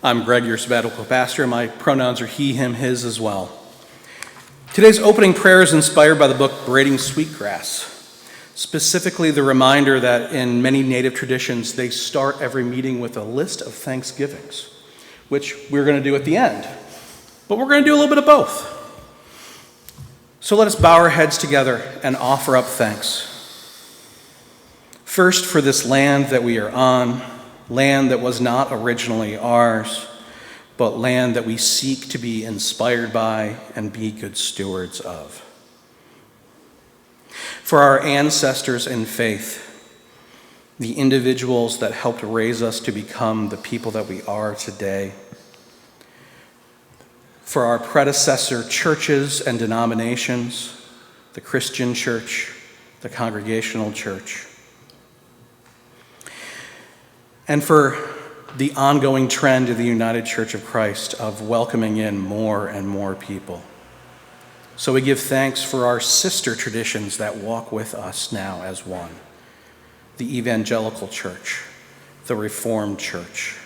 I'm Greg, your sabbatical pastor, and my pronouns are he, him, his as well. Today's opening prayer is inspired by the book Braiding Sweetgrass, specifically the reminder that in many Native traditions, they start every meeting with a list of thanksgivings, which we're going to do at the end. But we're going to do a little bit of both. So let us bow our heads together and offer up thanks. First, for this land that we are on, land that was not originally ours, but land that we seek to be inspired by and be good stewards of. For our ancestors in faith, the individuals that helped raise us to become the people that we are today. For our predecessor churches and denominations, the Christian church, the Congregational church. And for the ongoing trend of the United Church of Christ of welcoming in more and more people. So we give thanks for our sister traditions that walk with us now as one. The Evangelical Church, the Reformed Church,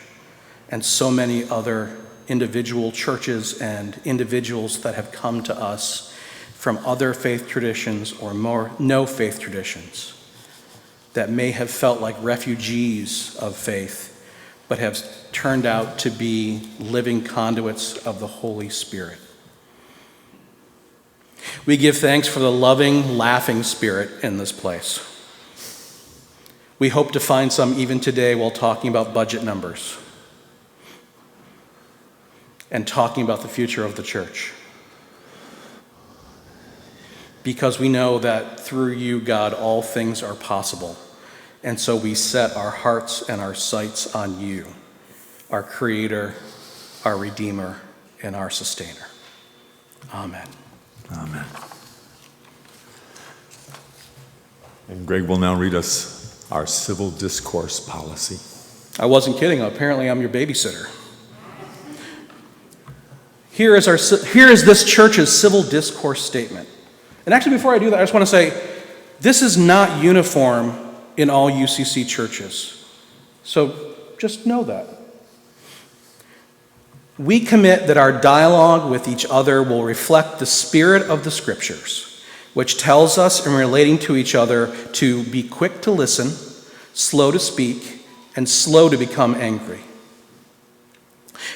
and so many other individual churches and individuals that have come to us from other faith traditions or more no faith traditions that may have felt like refugees of faith, but have turned out to be living conduits of the Holy Spirit. We give thanks for the loving, laughing spirit in this place. We hope to find some even today while talking about budget numbers and talking about the future of the church. Because we know that through you, God, all things are possible. And so we set our hearts and our sights on you, our Creator, our Redeemer, and our Sustainer. Amen. Amen. And Greg will now read us our civil discourse policy. I wasn't kidding. Apparently, I'm your babysitter. Here is this church's civil discourse statement. And actually, before I do that, I just want to say, this is not uniform in all UCC churches. So just know that. We commit that our dialogue with each other will reflect the spirit of the Scriptures, which tells us in relating to each other to be quick to listen, slow to speak, and slow to become angry.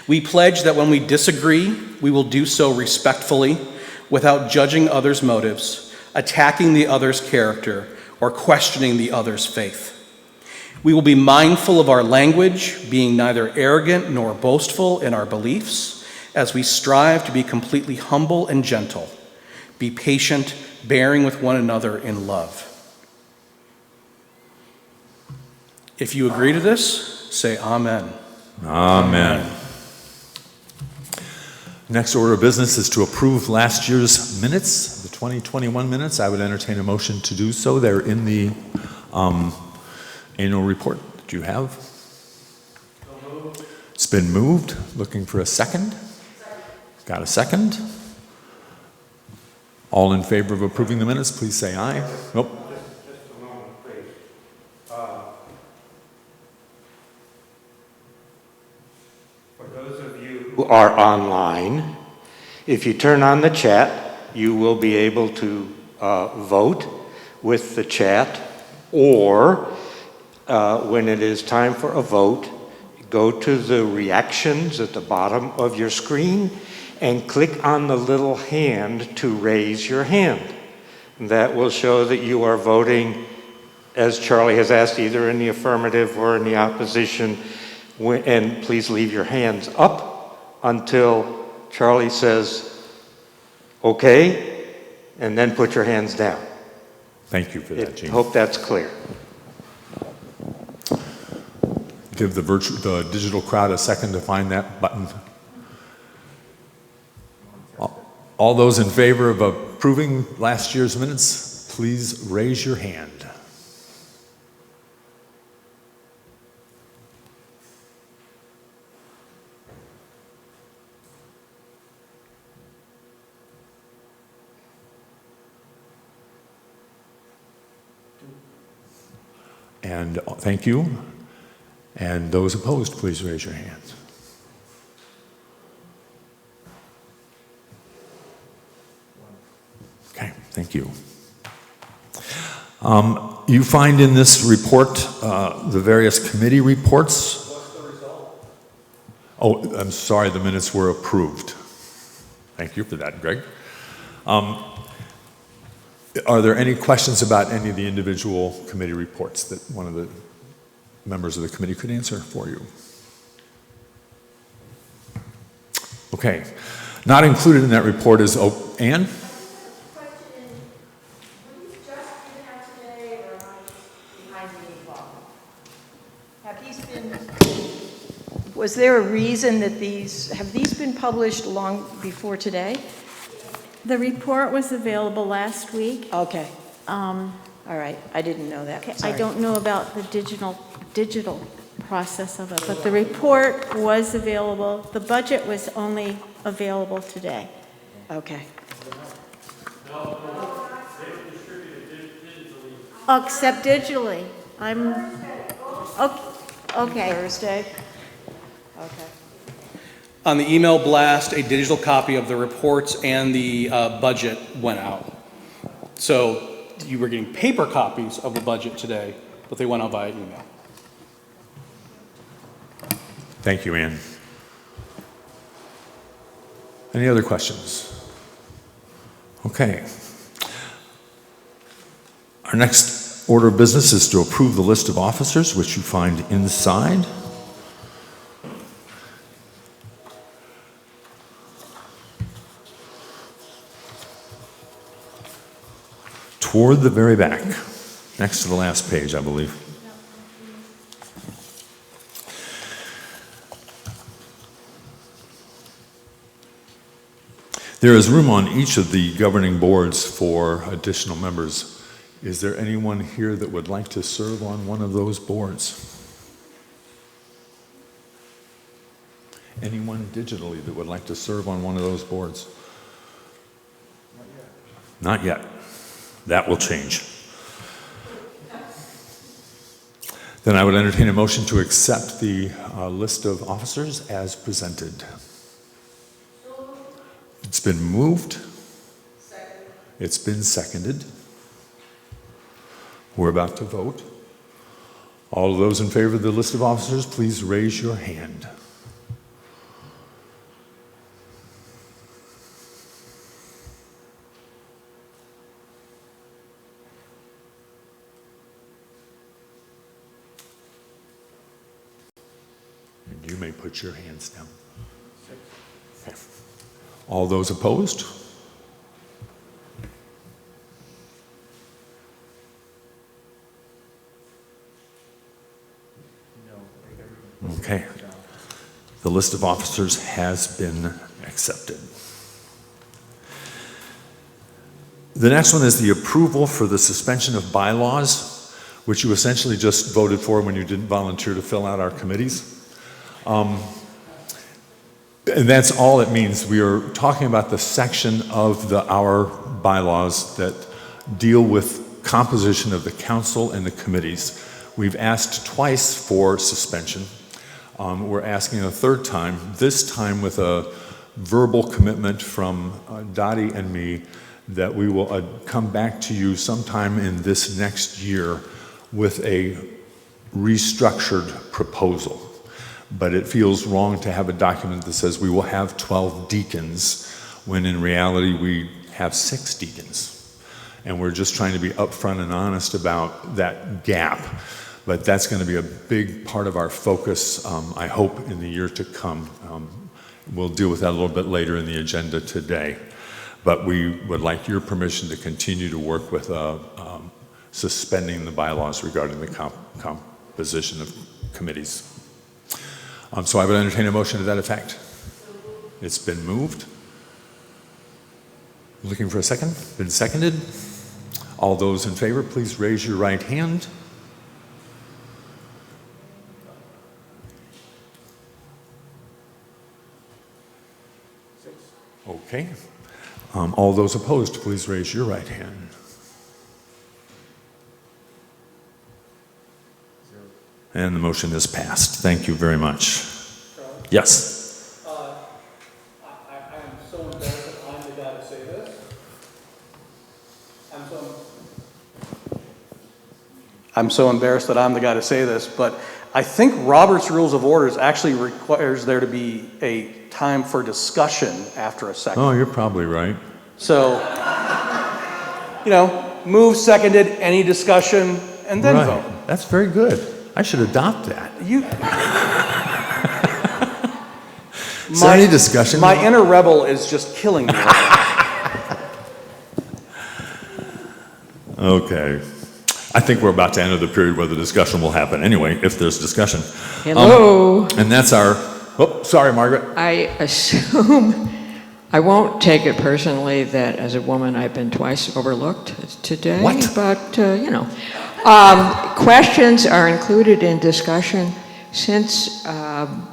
We pledge that when we disagree, we will do so respectfully, without judging others' motives, attacking the other's character, or questioning the other's faith. We will be mindful of our language, being neither arrogant nor boastful in our beliefs, as we strive to be completely humble and gentle, be patient, bearing with one another in love. If you agree to this, say amen. Amen. Next order of business is to approve last year's minutes, the 2021 minutes. I would entertain a motion to do so. They're in the annual report that you have. It's been moved. Looking for a second. Got a second? All in favor of approving the minutes, please say aye. Nope. Just a moment, please. For those of you who are online, if you turn on the chat, you will be able to vote with the chat, or when it is time for a vote, go to the reactions at the bottom of your screen and click on the little hand to raise your hand. That will show that you are voting, as Charlie has asked, either in the affirmative or in the opposition. And please leave your hands up until Charlie says, okay, and then put your hands down. Thank you for that, Gene. Hope that's clear. Give the digital crowd a second to find that button. All those in favor of approving last year's minutes, please raise your hand. And thank you. And those opposed, please raise your hands. Thank you. You find in this report the various committee reports. What's the result? Oh, I'm sorry, the minutes were approved. Thank you for that, Greg. Are there any questions about any of the individual committee reports that one of the members of the committee could answer for you? Okay. Not included in that report is, Ann? Was there a reason that have these been published long before today? The report was available last week. Okay, all right, I didn't know that. Okay, Sorry. I don't know about the digital process of it, but the report was available. The budget was only available today. Okay, Except digitally. Okay. Thursday? Okay. On the email blast, a digital copy of the reports and the budget went out. So you were getting paper copies of the budget today, but they went out via email. Thank you, Ann. Any other questions? Okay. Our next order of business is to approve the list of officers, which you find inside. Toward the very back, next to the last page, I believe. There is room on each of the governing boards for additional members. Is there anyone here that would like to serve on one of those boards? Anyone digitally that would like to serve on one of those boards? Not yet. That will change. Then I would entertain a motion to accept the list of officers as presented. It's been moved. It's been seconded. We're about to vote. All of those in favor of the list of officers, please raise your hand. And you may put your hands down. Okay. All those opposed? Okay. The list of officers has been accepted. The next one is the approval for the suspension of bylaws, which you essentially just voted for when you didn't volunteer to fill out our committees. And that's all it means. We are talking about the section of our bylaws that deal with composition of the council and the committees. We've asked twice for suspension. We're asking a third time, this time with a verbal commitment from Dottie and me that we will come back to you sometime in this next year with a restructured proposal. But it feels wrong to have a document that says we will have 12 deacons when in reality we have 6 deacons. And we're just trying to be upfront and honest about that gap. But that's going to be a big part of our focus, I hope, in the year to come. We'll deal with that a little bit later in the agenda today. But we would like your permission to continue to work with suspending the bylaws regarding the composition of committees. So I would entertain a motion to that effect. It's been moved. Looking for a second? Been seconded. All those in favor, please raise your right hand. Okay. All those opposed, please raise your right hand. And the motion is passed. Thank you very much. Charlie? Yes. I am so embarrassed that I'm the guy to say this. I'm so embarrassed that I'm the guy to say this, but I think Robert's Rules of Orders actually requires there to be a time for discussion after a second. Oh, you're probably right. So, move, seconded, any discussion, and then vote. That's very good. I should adopt that. Is there any discussion? My inner rebel is just killing me. Okay. I think we're about to enter the period where the discussion will happen anyway, if there's discussion. Hello. And that's our, sorry, Margaret. I assume, I won't take it personally that as a woman I've been twice overlooked today. What? But, questions are included in discussion. Since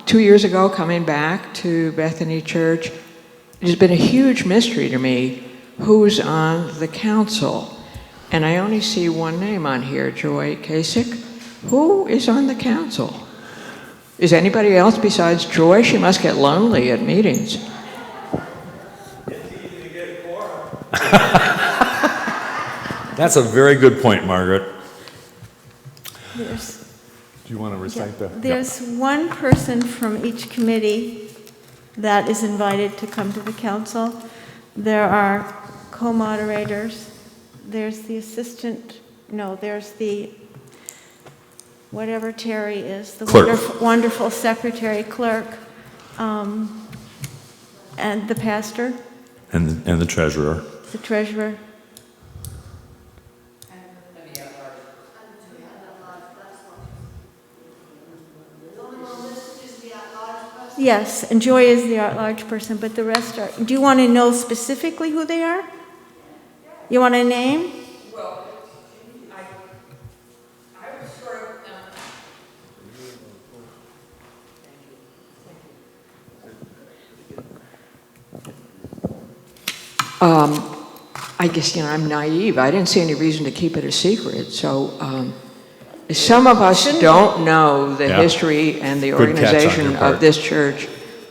2 years ago, coming back to Bethany Church, it has been a huge mystery to me who's on the council. And I only see one name on here, Joy Kasich. Who is on the council? Is anybody else besides Joy? She must get lonely at meetings. It's easy to get a quorum. That's a very good point, Margaret. There's, Do you want to recite that? there's one person from each committee that is invited to come to the council. There are co-moderators. There's the there's the, whatever Terry is, the Clerk. wonderful secretary clerk, and the pastor, And the treasurer. the treasurer. Yes, and Joy is the at-large person, but the rest are, do you want to know specifically who they are? You want a name? Well, I was sort of, I guess, I'm naive. I didn't see any reason to keep it a secret. So some of us don't know the Yeah. history and the Good catch on organization your part. of this church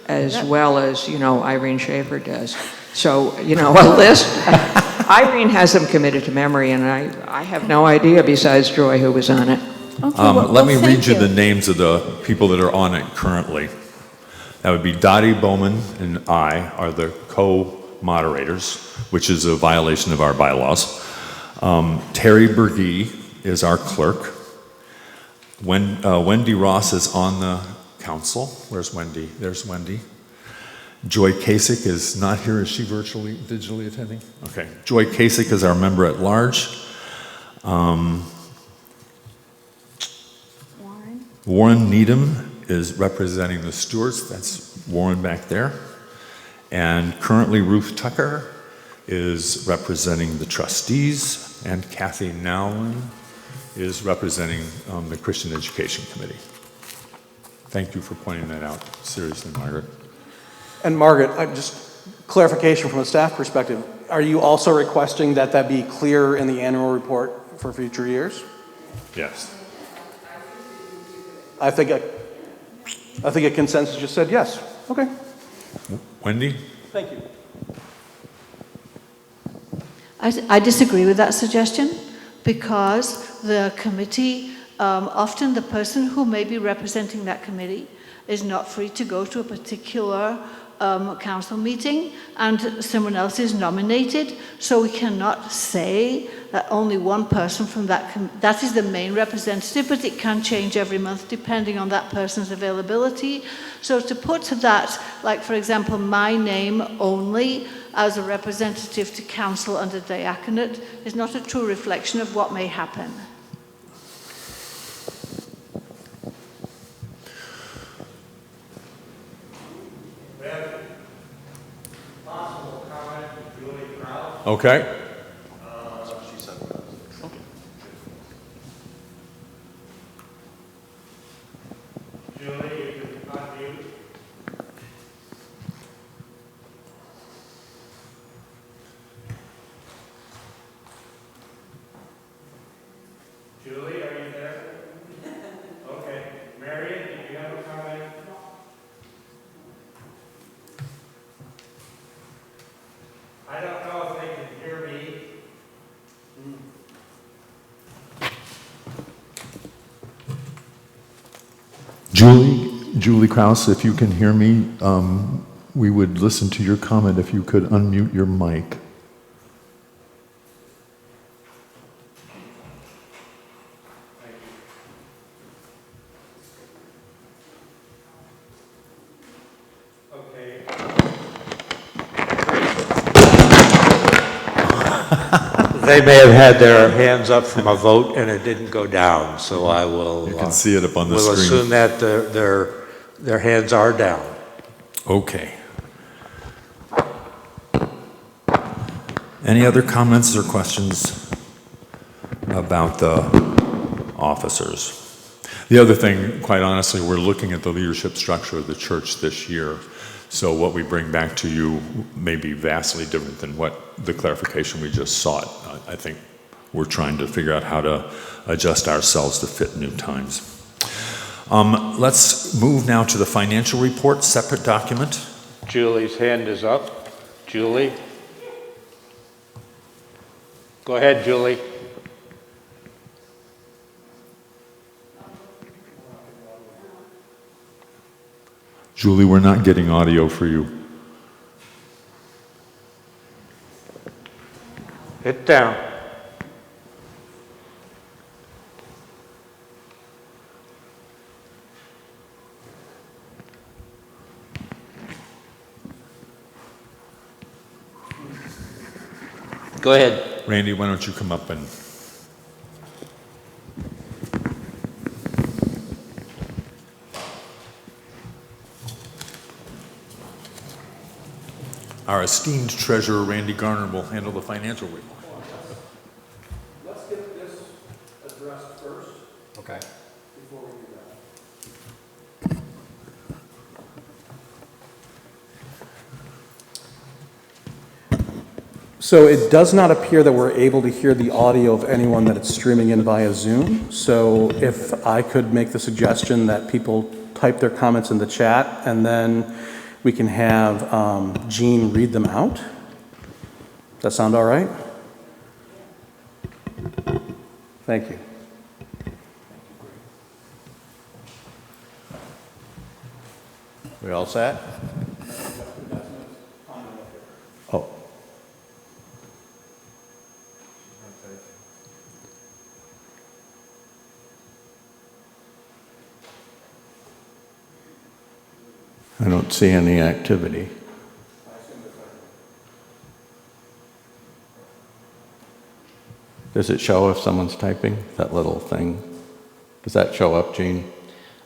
as well as, Irene Schaefer does. So, a list. Irene has them committed to memory, and I have no idea besides Joy who was on it. Okay, well, Let me thank read you the names of the people that are on it currently. That would be Dottie Bowman and I are the co-moderators, which is a violation of our bylaws. Terry Berge is our clerk. Wendy Ross is on the council. Where's Wendy? There's Wendy. Joy Kasich is not here. Is she digitally attending? Okay. Joy Kasich is our member at large. Warren Needham is representing the Stewarts. That's Warren back there. And currently Ruth Tucker is representing the trustees. And Kathy Nowlin is representing the Christian Education Committee. Thank you for pointing that out. Seriously, Margaret. And Margaret, just clarification from a staff perspective, are you also requesting that that be clear in the annual report for future years? Yes. I think a consensus just said yes. Okay. Wendy? Thank you. I disagree with that suggestion because the committee, often the person who may be representing that committee is not free to go to a particular council meeting and someone else is nominated, so we cannot say that only one person from that is the main representative, but it can change every month depending on that person's availability. So to put that, like for example, my name only as a representative to council under diaconate is not a true reflection of what may happen. Okay. Julie, you can unmute. Julie, are you there? Okay. Marion, did you have a comment? I don't know if they can hear me. Julie Krause, if you can hear me, we would listen to your comment if you could unmute your mic. They may have had their hands up from a vote and it didn't go down, so I will. You can see it up on the We'll screen. assume that their hands are down. Okay. Any other comments or questions about the officers? The other thing, quite honestly, we're looking at the leadership structure of the church this year. So what we bring back to you may be vastly different than what the clarification we just sought. I think we're trying to figure out how to adjust ourselves to fit new times. Let's move now to the financial report, separate document. Julie's hand is up. Julie? Go ahead, Julie. Julie, we're not getting audio for you. Hit down. Go ahead. Randy, why don't you come up and... Our esteemed treasurer, Randy Garner, will handle the financial report. Let's get this addressed first. Okay. Before we do that. So it does not appear that we're able to hear the audio of anyone that it's streaming in via Zoom. So if I could make the suggestion that people type their comments in the chat and then we can have Jean read them out. Does that sound all right? Thank you. We all set? Oh. I don't see any activity. Does it show if someone's typing? That little thing. Does that show up, Gene?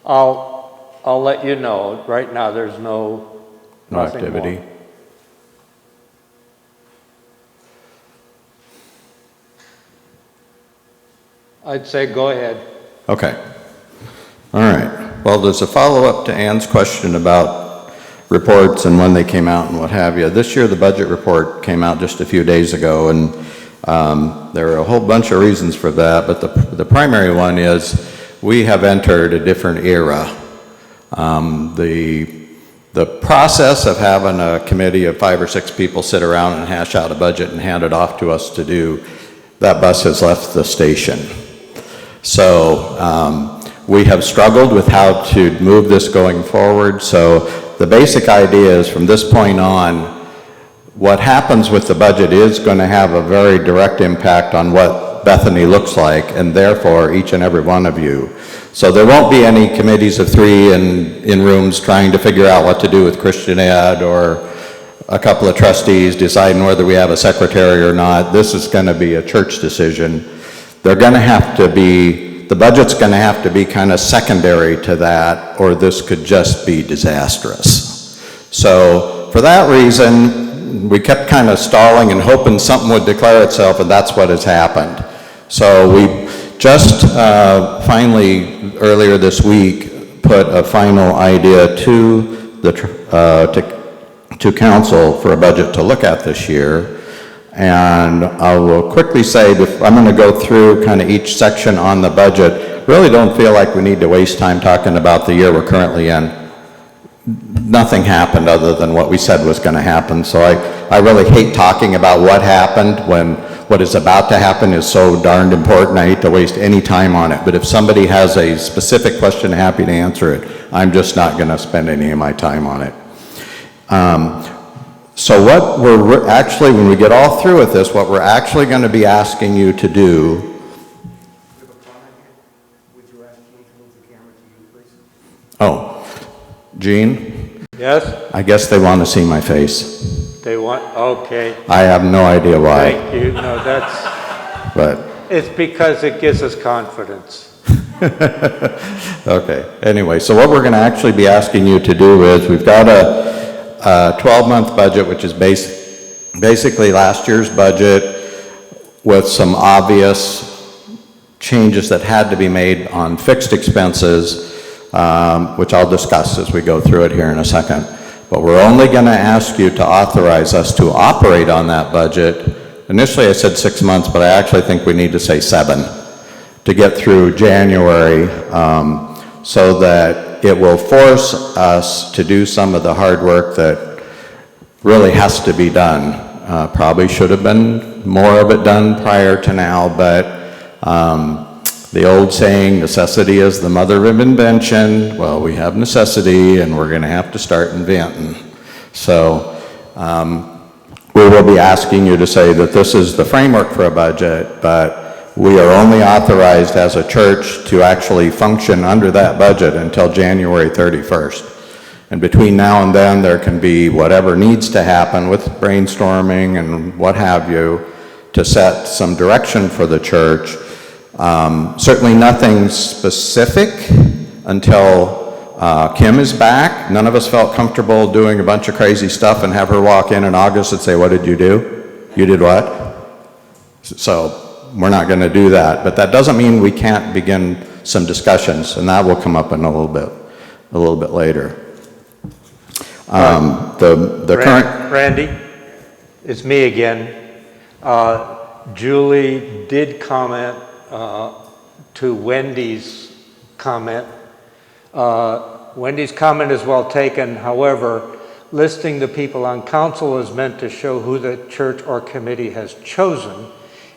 I'll let you know. Right now, there's no activity. more. I'd say go ahead. Okay. All right. Well, there's a follow-up to Ann's question about reports and when they came out and what have you. This year, the budget report came out just a few days ago, and there are a whole bunch of reasons for that, but the primary one is we have entered a different era. The process of having a committee of 5 or 6 people sit around and hash out a budget and hand it off to us to do, that bus has left the station. So we have struggled with how to move this going forward. So the basic idea is from this point on, what happens with the budget is going to have a very direct impact on what Bethany looks like, and therefore each and every one of you. So there won't be any committees of 3 in rooms trying to figure out what to do with Christian Ed, or a couple of trustees deciding whether we have a secretary or not. This is going to be a church decision. They're going to have to be, the budget's going to have to be kind of secondary to that, or this could just be disastrous. So for that reason, we kept kind of stalling and hoping something would declare itself, and that's what has happened. So we just finally, earlier this week, put a final idea to the to council for a budget to look at this year. And I will quickly say, I'm going to go through kind of each section on the budget. Really don't feel like we need to waste time talking about the year we're currently in. Nothing happened other than what we said was going to happen. So I really hate talking about what happened when what is about to happen is so darned important, I hate to waste any time on it. But if somebody has a specific question, happy to answer it. I'm just not going to spend any of my time on it. So what we're actually, when we get all through with this, what we're actually going to be asking you to do. Oh, Gene? Yes? I guess they want to see my face. They want, okay. I have no idea why. Thank you. No, that's, But, it's because it gives us confidence. okay. Anyway, so what we're going to actually be asking you to do is, we've got a 12-month budget, which is basically last year's budget with some obvious changes that had to be made on fixed expenses, which I'll discuss as we go through it here in a second. But we're only going to ask you to authorize us to operate on that budget. Initially I said 6 months, but I actually think we need to say 7 to get through January, so that it will force us to do some of the hard work that really has to be done. Probably should have been more of it done prior to now, but the old saying, necessity is the mother of invention. Well, we have necessity, and we're going to have to start inventing. So we will be asking you to say that this is the framework for a budget, but we are only authorized as a church to actually function under that budget until January 31st. And between now and then, there can be whatever needs to happen with brainstorming and what have you to set some direction for the church. Certainly nothing specific until Kim is back. None of us felt comfortable doing a bunch of crazy stuff and have her walk in August and say, what did you do? You did what? So we're not going to do that. But that doesn't mean we can't begin some discussions, and that will come up in a little bit later. The current... Randy, it's me again. Julie did comment to Wendy's comment. Wendy's comment is well taken. However, listing the people on council is meant to show who the church or committee has chosen.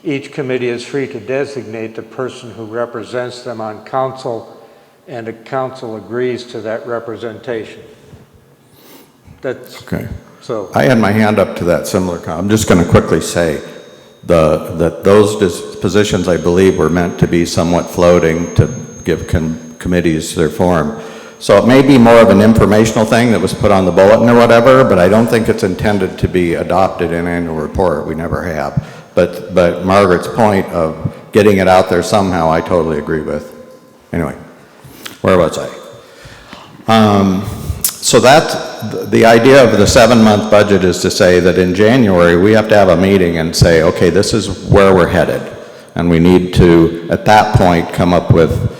Each committee is free to designate the person who represents them on council, and the council agrees to that representation. That's Okay. so. I had my hand up to that similar comment. I'm just going to quickly say that those positions, I believe, were meant to be somewhat floating to give committees their form. So it may be more of an informational thing that was put on the bulletin or whatever, but I don't think it's intended to be adopted in annual report. We never have. But Margaret's point of getting it out there somehow, I totally agree with. Anyway, where was I? So that's the idea of the 7-month budget, is to say that in January we have to have a meeting and say, okay, this is where we're headed. And we need to, at that point, come up with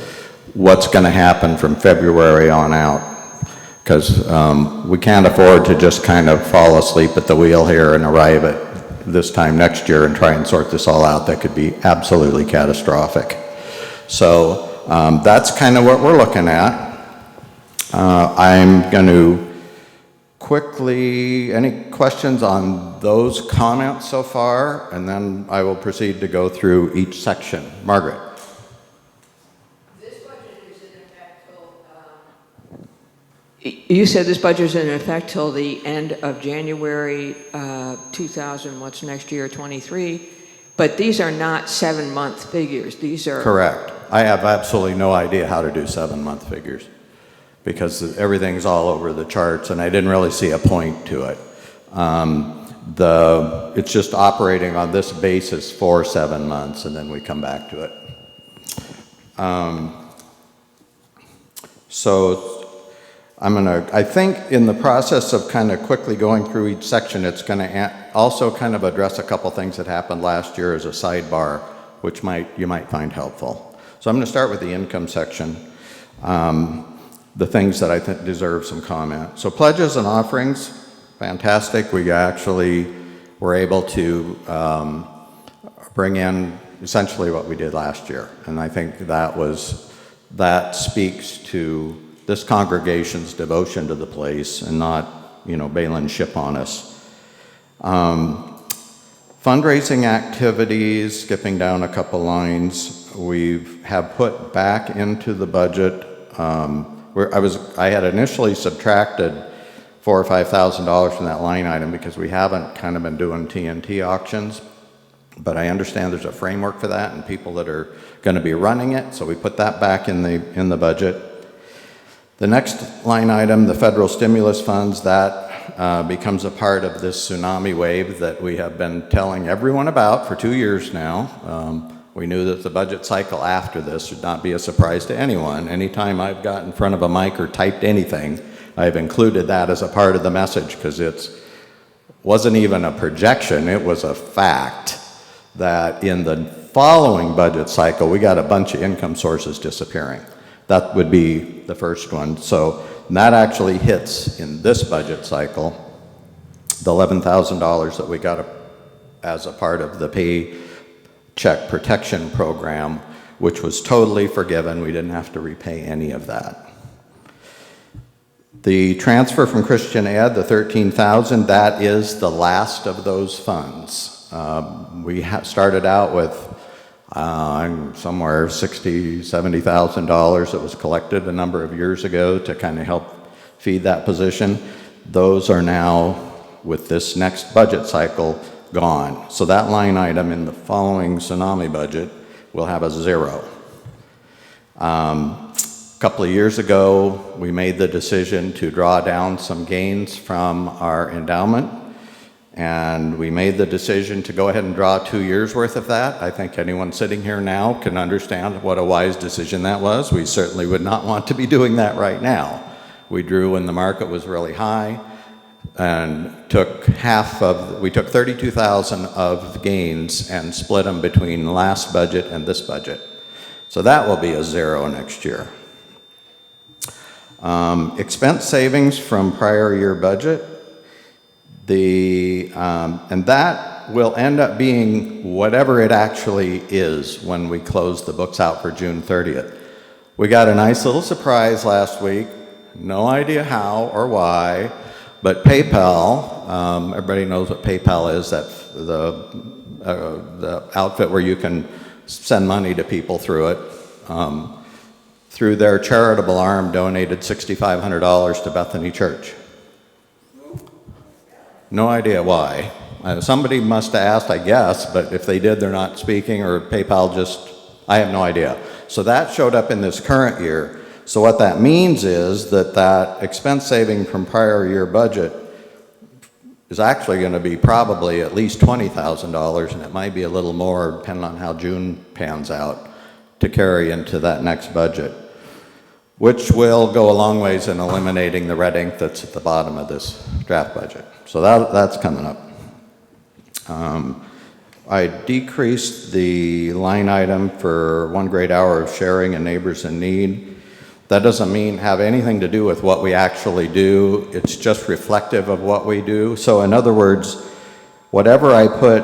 what's going to happen from February on out. Because we can't afford to just kind of fall asleep at the wheel here and arrive at this time next year and try and sort this all out. That could be absolutely catastrophic. So that's kind of what we're looking at. I'm going to quickly, any questions on those comments so far? And then I will proceed to go through each section. Margaret. This budget is in effect till, you said this budget is in effect till the end of January 2000, what's next year, 23. But these are not 7-month figures. These are... Correct. I have absolutely no idea how to do 7-month figures, because everything's all over the charts, and I didn't really see a point to it. It's just operating on this basis for 7 months, and then we come back to it. So I think in the process of kind of quickly going through each section, it's going to also kind of address a couple things that happened last year as a sidebar, which you might find helpful. So I'm going to start with the income section. The things that I think deserve some comment. So pledges and offerings, fantastic. We actually were able to bring in essentially what we did last year. And I think that speaks to this congregation's devotion to the place and not, bailing ship on us. Fundraising activities, skipping down a couple lines, have put back into the budget. I had initially subtracted $4,000 or $5,000 from that line item because we haven't kind of been doing TNT auctions, but I understand there's a framework for that and people that are going to be running it, so we put that back in the budget. The next line item, the federal stimulus funds, that becomes a part of this tsunami wave that we have been telling everyone about for 2 years now. We knew that the budget cycle after this would not be a surprise to anyone. Anytime I've got in front of a mic or typed anything, I've included that as a part of the message because it wasn't even a projection, it was a fact that in the following budget cycle, we got a bunch of income sources disappearing. That would be the first one. So that actually hits in this budget cycle, the $11,000 that we got as a part of the Paycheck Protection Program, which was totally forgiven. We didn't have to repay any of that. The transfer from Christian Ed, the $13,000, that is the last of those funds. We started out with somewhere $60,000, $70,000 that was collected a number of years ago to kind of help feed that position. Those are now, with this next budget cycle, gone. So that line item in the following tsunami budget will have a 0. A couple of years ago, we made the decision to draw down some gains from our endowment, and we made the decision to go ahead and draw 2 years worth of that. I think anyone sitting here now can understand what a wise decision that was. We certainly would not want to be doing that right now. We drew when the market was really high and took we took $32,000 of gains and split them between last budget and this budget. So that will be a 0 next year. Expense savings from prior year budget, and that will end up being whatever it actually is when we close the books out for June 30th. We got a nice little surprise last week, no idea how or why, but PayPal, everybody knows what PayPal is, that's the outfit where you can send money to people through it. Through their charitable arm, donated $6,500 to Bethany Church. No idea why. Somebody must have asked, I guess, but if they did, they're not speaking, or PayPal I have no idea. So that showed up in this current year. So what that means is that expense saving from prior year budget is actually going to be probably at least $20,000, and it might be a little more depending on how June pans out to carry into that next budget, which will go a long ways in eliminating the red ink that's at the bottom of this draft budget. So that's coming up. I decreased the line item for 1 great hour of sharing and neighbors in need. That doesn't have anything to do with what we actually do. It's just reflective of what we do. So in other words, whatever I put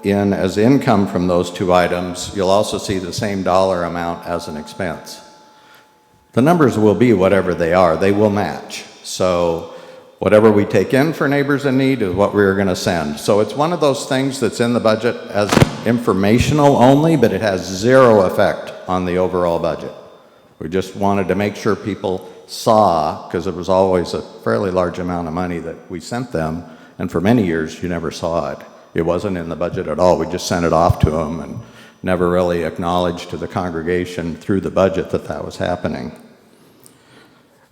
in as income from those 2 items, you'll also see the same dollar amount as an expense. The numbers will be whatever they are. They will match. So whatever we take in for neighbors in need is what we're going to send. So it's one of those things that's in the budget as informational only, but it has 0 effect on the overall budget. We just wanted to make sure people saw, because it was always a fairly large amount of money that we sent them, and for many years you never saw it. It wasn't in the budget at all. We just sent it off to them and never really acknowledged to the congregation through the budget that was happening.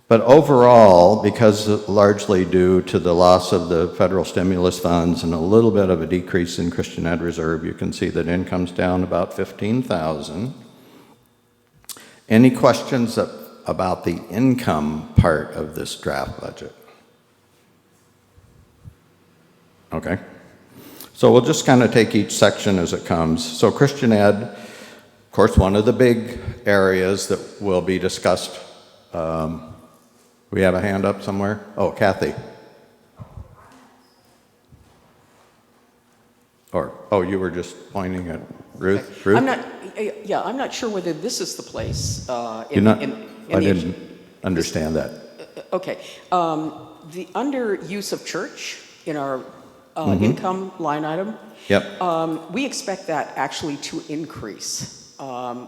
But overall, because largely due to the loss of the federal stimulus funds and a little bit of a decrease in Christian Ed Reserve, you can see that income's down about $15,000. Any questions about the income part of this draft budget? Okay. So we'll just kind of take each section as it comes. So Christian Ed, of course, one of the big areas that will be discussed. We have a hand up somewhere? Oh, Kathy. You were just pointing at Ruth? Ruth? I'm not sure whether this is the place. I didn't understand that. Okay. The under use of church in our income line item. Yep. We expect that actually to increase.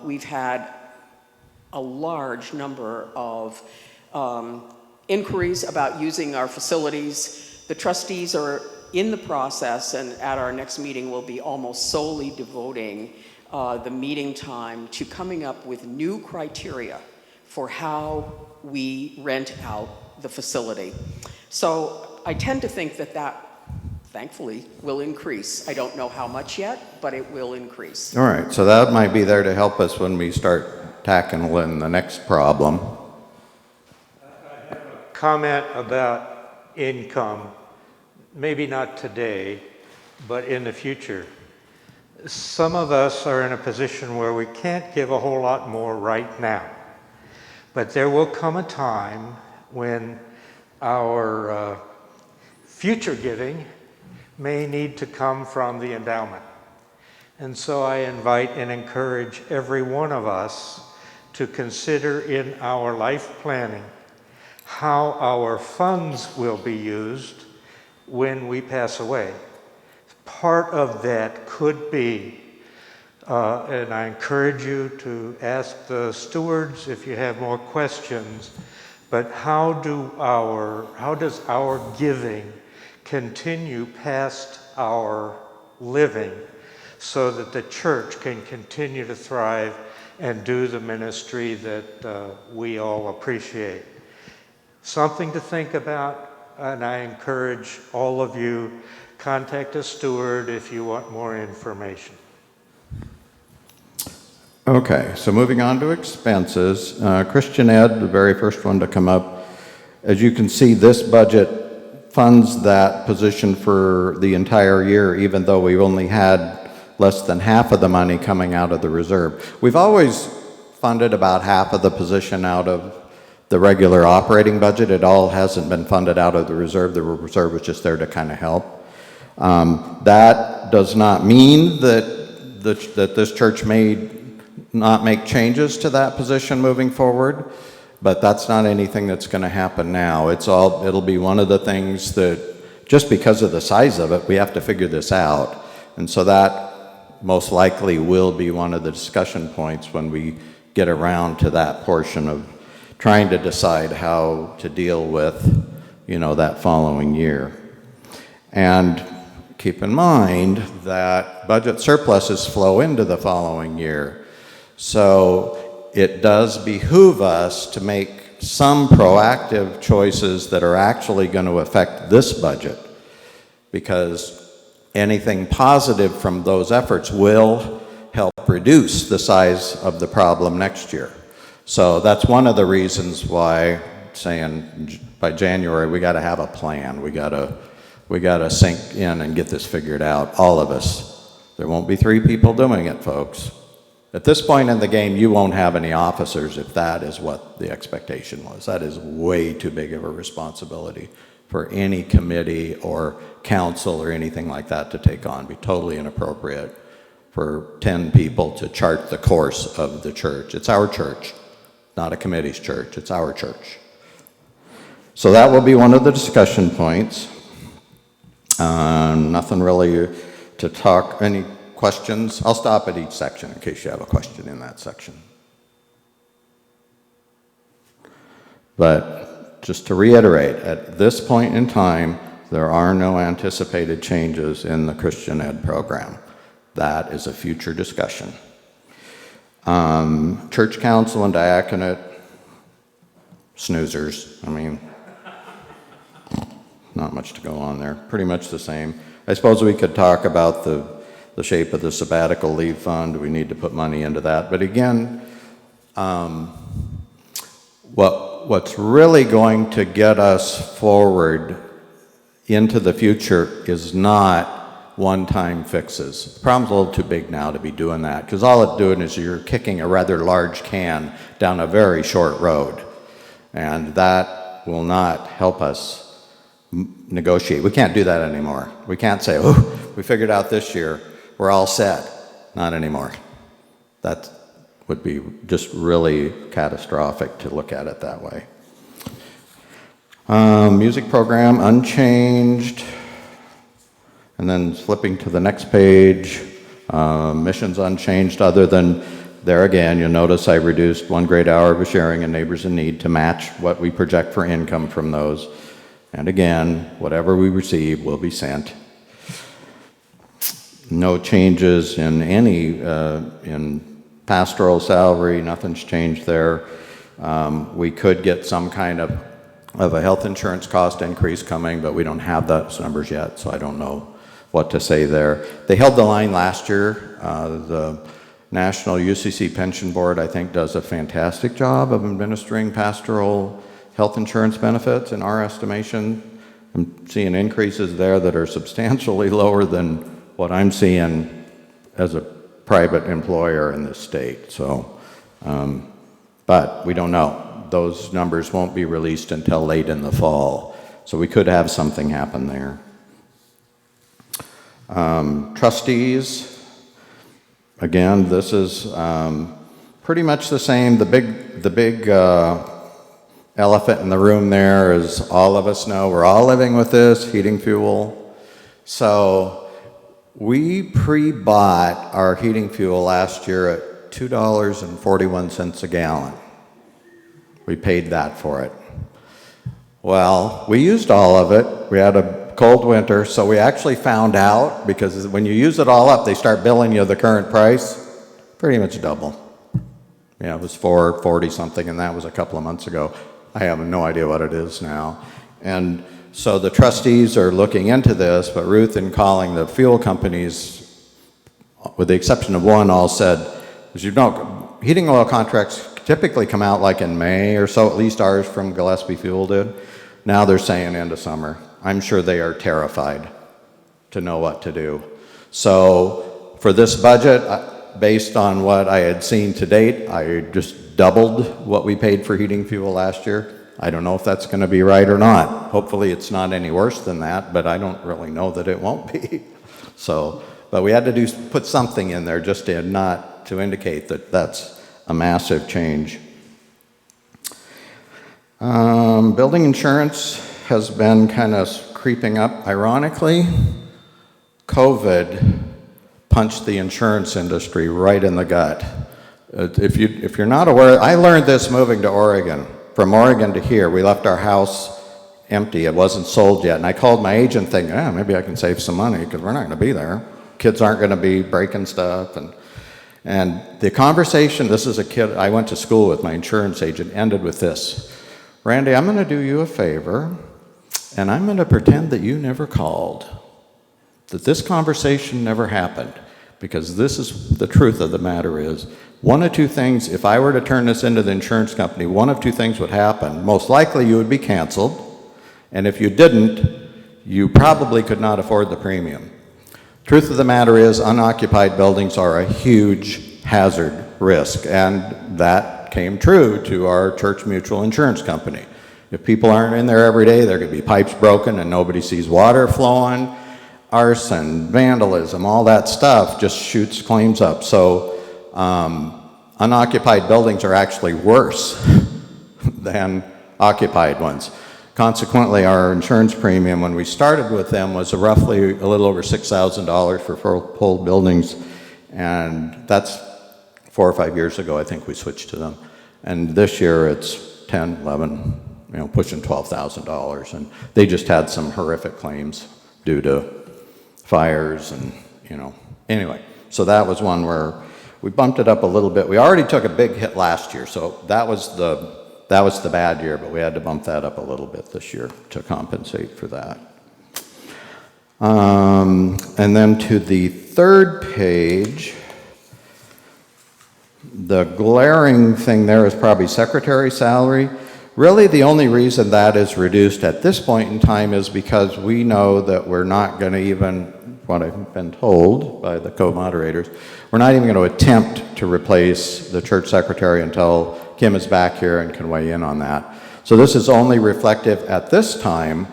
We've had a large number of inquiries about using our facilities. The trustees are in the process, and at our next meeting we'll be almost solely devoting the meeting time to coming up with new criteria for how we rent out the facility. So I tend to think that thankfully will increase. I don't know how much yet, but it will increase. All right, so that might be there to help us when we start tackling the next problem. I have a comment about income, maybe not today, but in the future. Some of us are in a position where we can't give a whole lot more right now, but there will come a time when our future giving may need to come from the endowment. And so I invite and encourage every one of us to consider in our life planning how our funds will be used when we pass away. Part of that could be, and I encourage you to ask the stewards if you have more questions, but how does our giving continue past our living so that the church can continue to thrive and do the ministry that we all appreciate? Something to think about, and I encourage all of you, contact a steward if you want more information. Okay, so moving on to expenses. Christian Ed, the very first one to come up. As you can see, this budget funds that position for the entire year, even though we've only had less than half of the money coming out of the reserve. We've always funded about half of the position out of the regular operating budget. It all hasn't been funded out of the reserve. The reserve was just there to kind of help. That does not mean that this church may not make changes to that position moving forward, but that's not anything that's going to happen now. It'll be one of the things that, just because of the size of it, we have to figure this out. And so that most likely will be one of the discussion points when we get around to that portion of trying to decide how to deal with, that following year. And keep in mind that budget surpluses flow into the following year. So it does behoove us to make some proactive choices that are actually going to affect this budget, because anything positive from those efforts will help reduce the size of the problem next year. So that's one of the reasons why saying by January we got to have a plan. We got to sink in and get this figured out, all of us. There won't be 3 people doing it, folks. At this point in the game, you won't have any officers if that is what the expectation was. That is way too big of a responsibility for any committee or council or anything like that to take on. It'd be totally inappropriate for 10 people to chart the course of the church. It's our church, not a committee's church. It's our church. So that will be one of the discussion points. Nothing really to talk. Any questions? I'll stop at each section in case you have a question in that section. But just to reiterate, at this point in time, there are no anticipated changes in the Christian Ed program. That is a future discussion. Church council and diaconate, snoozers. I mean, not much to go on there. Pretty much the same. I suppose we could talk about the shape of the sabbatical leave fund. We need to put money into that. But again, what's really going to get us forward into the future is not one-time fixes. The problem's a little too big now to be doing that, because all it's doing is you're kicking a rather large can down a very short road, and that will not help us negotiate. We can't do that anymore. We can't say, oh, we figured out this year, we're all set. Not anymore. That would be just really catastrophic to look at it that way. Music program, unchanged. And then flipping to the next page, missions unchanged other than there again, you'll notice I reduced 1 grade hour of sharing and neighbors in need to match what we project for income from those. And again, whatever we receive will be sent. No changes in any, in pastoral salary, nothing's changed there. We could get some kind of a health insurance cost increase coming, but we don't have those numbers yet, so I don't know what to say there. They held the line last year. The National UCC Pension Board, I think, does a fantastic job of administering pastoral health insurance benefits in our estimation. I'm seeing increases there that are substantially lower than what I'm seeing as a private employer in this state. So, but we don't know. Those numbers won't be released until late in the fall. So we could have something happen there. Trustees, again, this is pretty much the same. The big elephant in the room there is all of us know we're all living with this, heating fuel. So we pre-bought our heating fuel last year at $2.41 a gallon. We paid that for it. Well, we used all of it. We had a cold winter, so we actually found out, because when you use it all up, they start billing you the current price, pretty much double. Yeah, it was $4.40 something, and that was a couple of months ago. I have no idea what it is now. And so the trustees are looking into this, but Ruth, in calling the fuel companies, with the exception of one, all said, as you know, heating oil contracts typically come out like in May or so, at least ours from Gillespie Fuel did. Now they're saying end of summer. I'm sure they are terrified to know what to do. So for this budget, based on what I had seen to date, I just doubled what we paid for heating fuel last year. I don't know if that's going to be right or not. Hopefully it's not any worse than that, but I don't really know that it won't be. So, but we had to put something in there just to indicate that that's a massive change. Building insurance has been kind of creeping up. Ironically, COVID punched the insurance industry right in the gut. If you're not aware, I learned this moving to Oregon. From Oregon to here, we left our house empty. It wasn't sold yet. And I called my agent thinking, maybe I can save some money because we're not going to be there. Kids aren't going to be breaking stuff. And the conversation, this is a kid I went to school with, my insurance agent, ended with this. Randy, I'm going to do you a favor, and I'm going to pretend that you never called, that this conversation never happened, because this is the truth of the matter is, one of two things, if I were to turn this into the insurance company, one of two things would happen. Most likely you would be canceled, and if you didn't, you probably could not afford the premium. Truth of the matter is, unoccupied buildings are a huge hazard risk, and that came true to our Church Mutual Insurance Company. If people aren't in there every day, there could be pipes broken and nobody sees water flowing. Arson, vandalism, all that stuff just shoots claims up. So unoccupied buildings are actually worse than occupied ones. Consequently, our insurance premium when we started with them was roughly a little over $6,000 for full buildings, and that's 4 or 5 years ago I think we switched to them. And this year it's 10, 11, pushing $12,000, and they just had some horrific claims due to fires and, Anyway, so that was one where we bumped it up a little bit. We already took a big hit last year, so that was the bad year, but we had to bump that up a little bit this year to compensate for that. And then to the third page, the glaring thing there is probably secretary salary. Really, the only reason that is reduced at this point in time is because we know that we're not going to even, what I've been told by the co-moderators, we're not even going to attempt to replace the church secretary until Kim is back here and can weigh in on that. So this is only reflective at this time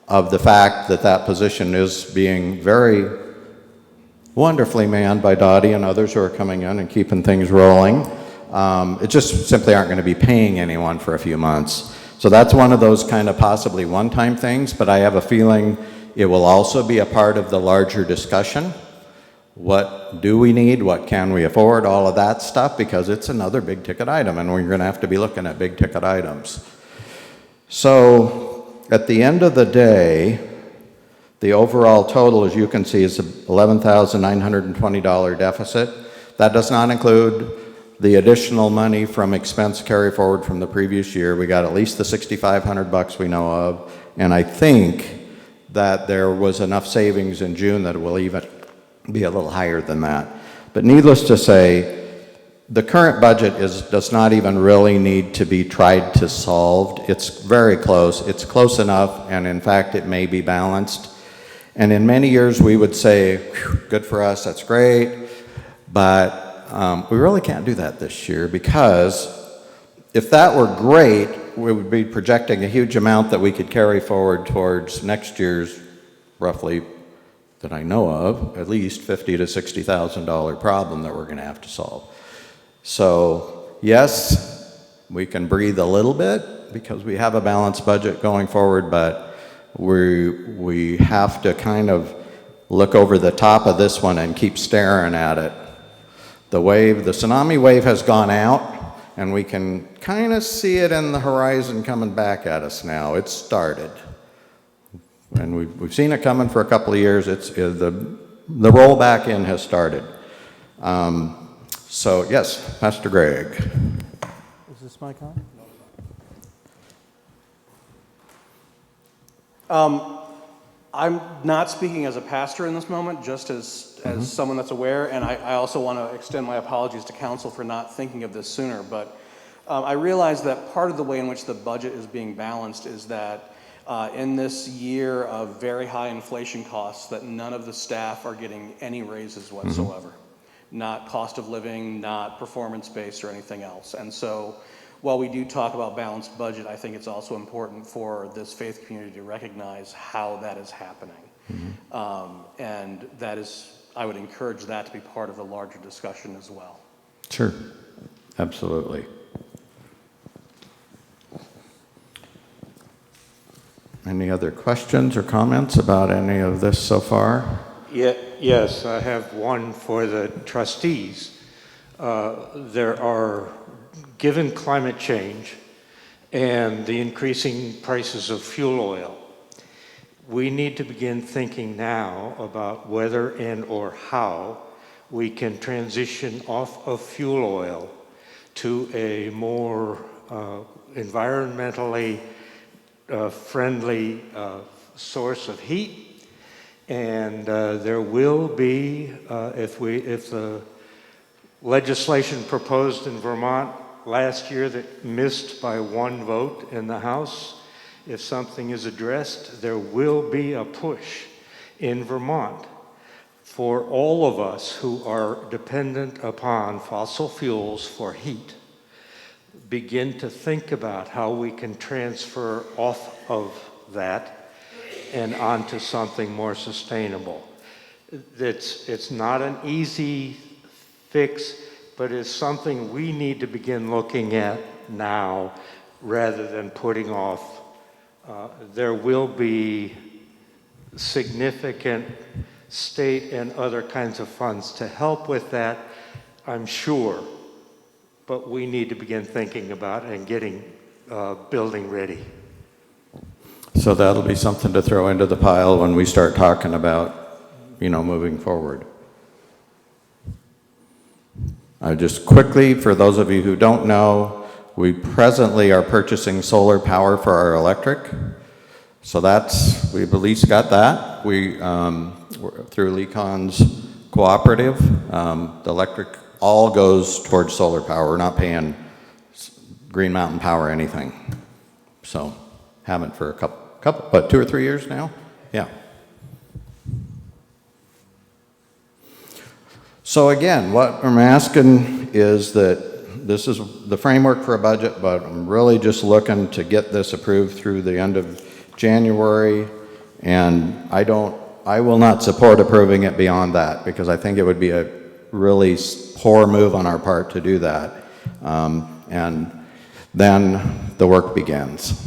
of the fact that that position is being very wonderfully manned by Dottie and others who are coming in and keeping things rolling. It just simply aren't going to be paying anyone for a few months. So that's one of those kind of possibly one-time things, but I have a feeling It will also be a part of the larger discussion. What do we need? What can we afford? All of that stuff, because it's another big ticket item, and we're going to have to be looking at big ticket items. So at the end of the day, the overall total, as you can see, is $11,920 deficit. That does not include the additional money from expense carry forward from the previous year. We got at least the $6,500 we know of, and I think that there was enough savings in June that it will even be a little higher than that. But needless to say, the current budget does not even really need to be tried to solved. It's very close. It's close enough, and in fact, it may be balanced. And in many years, we would say, good for us, that's great, but we really can't do that this year, because if that were great, we would be projecting a huge amount that we could carry forward towards next year's, roughly, that I know of, at least $50,000 to $60,000 problem that we're going to have to solve. So yes, we can breathe a little bit because we have a balanced budget going forward, but we have to kind of look over the top of this one and keep staring at it. The tsunami wave has gone out, and we can kind of see it in the horizon coming back at us now. It's started. And we've seen it coming for a couple of years. The rollback in has started. So yes, Pastor Greg. Is this mic on? I'm not speaking as a pastor in this moment, just as someone that's aware, and I also want to extend my apologies to council for not thinking of this sooner, but I realize that part of the way in which the budget is being balanced is that in this year of very high inflation costs, that none of the staff are getting any raises whatsoever. Not cost of living, not performance-based or anything else. And so while we do talk about balanced budget, I think it's also important for this faith community to recognize how that is happening. And that is, I would encourage that to be part of the larger discussion as well. Sure, absolutely. Any other questions or comments about any of this so far? Yes, I have one for the trustees. There are, given climate change and the increasing prices of fuel oil, we need to begin thinking now about whether and or how we can transition off of fuel oil to a more environmentally friendly source of heat. And there will be, if the legislation proposed in Vermont last year that missed by one vote in the House, if something is addressed, there will be a push in Vermont for all of us who are dependent upon fossil fuels for heat, begin to think about how we can transfer off of that and onto something more sustainable. It's not an easy fix, but it's something we need to begin looking at now rather than putting off. There will be significant state and other kinds of funds to help with that, I'm sure, but we need to begin thinking about and getting building ready. So that'll be something to throw into the pile when we start talking about, moving forward. Just quickly, for those of you who don't know, we presently are purchasing solar power for our electric. So we've at least got that. We're through Lecon's cooperative. The electric all goes towards solar power. We're not paying Green Mountain Power anything. So haven't for a couple, 2 or 3 years now? Yeah. So again, what I'm asking is that this is the framework for a budget, but I'm really just looking to get this approved through the end of January, and I will not support approving it beyond that, because I think it would be a really poor move on our part to do that. And then the work begins.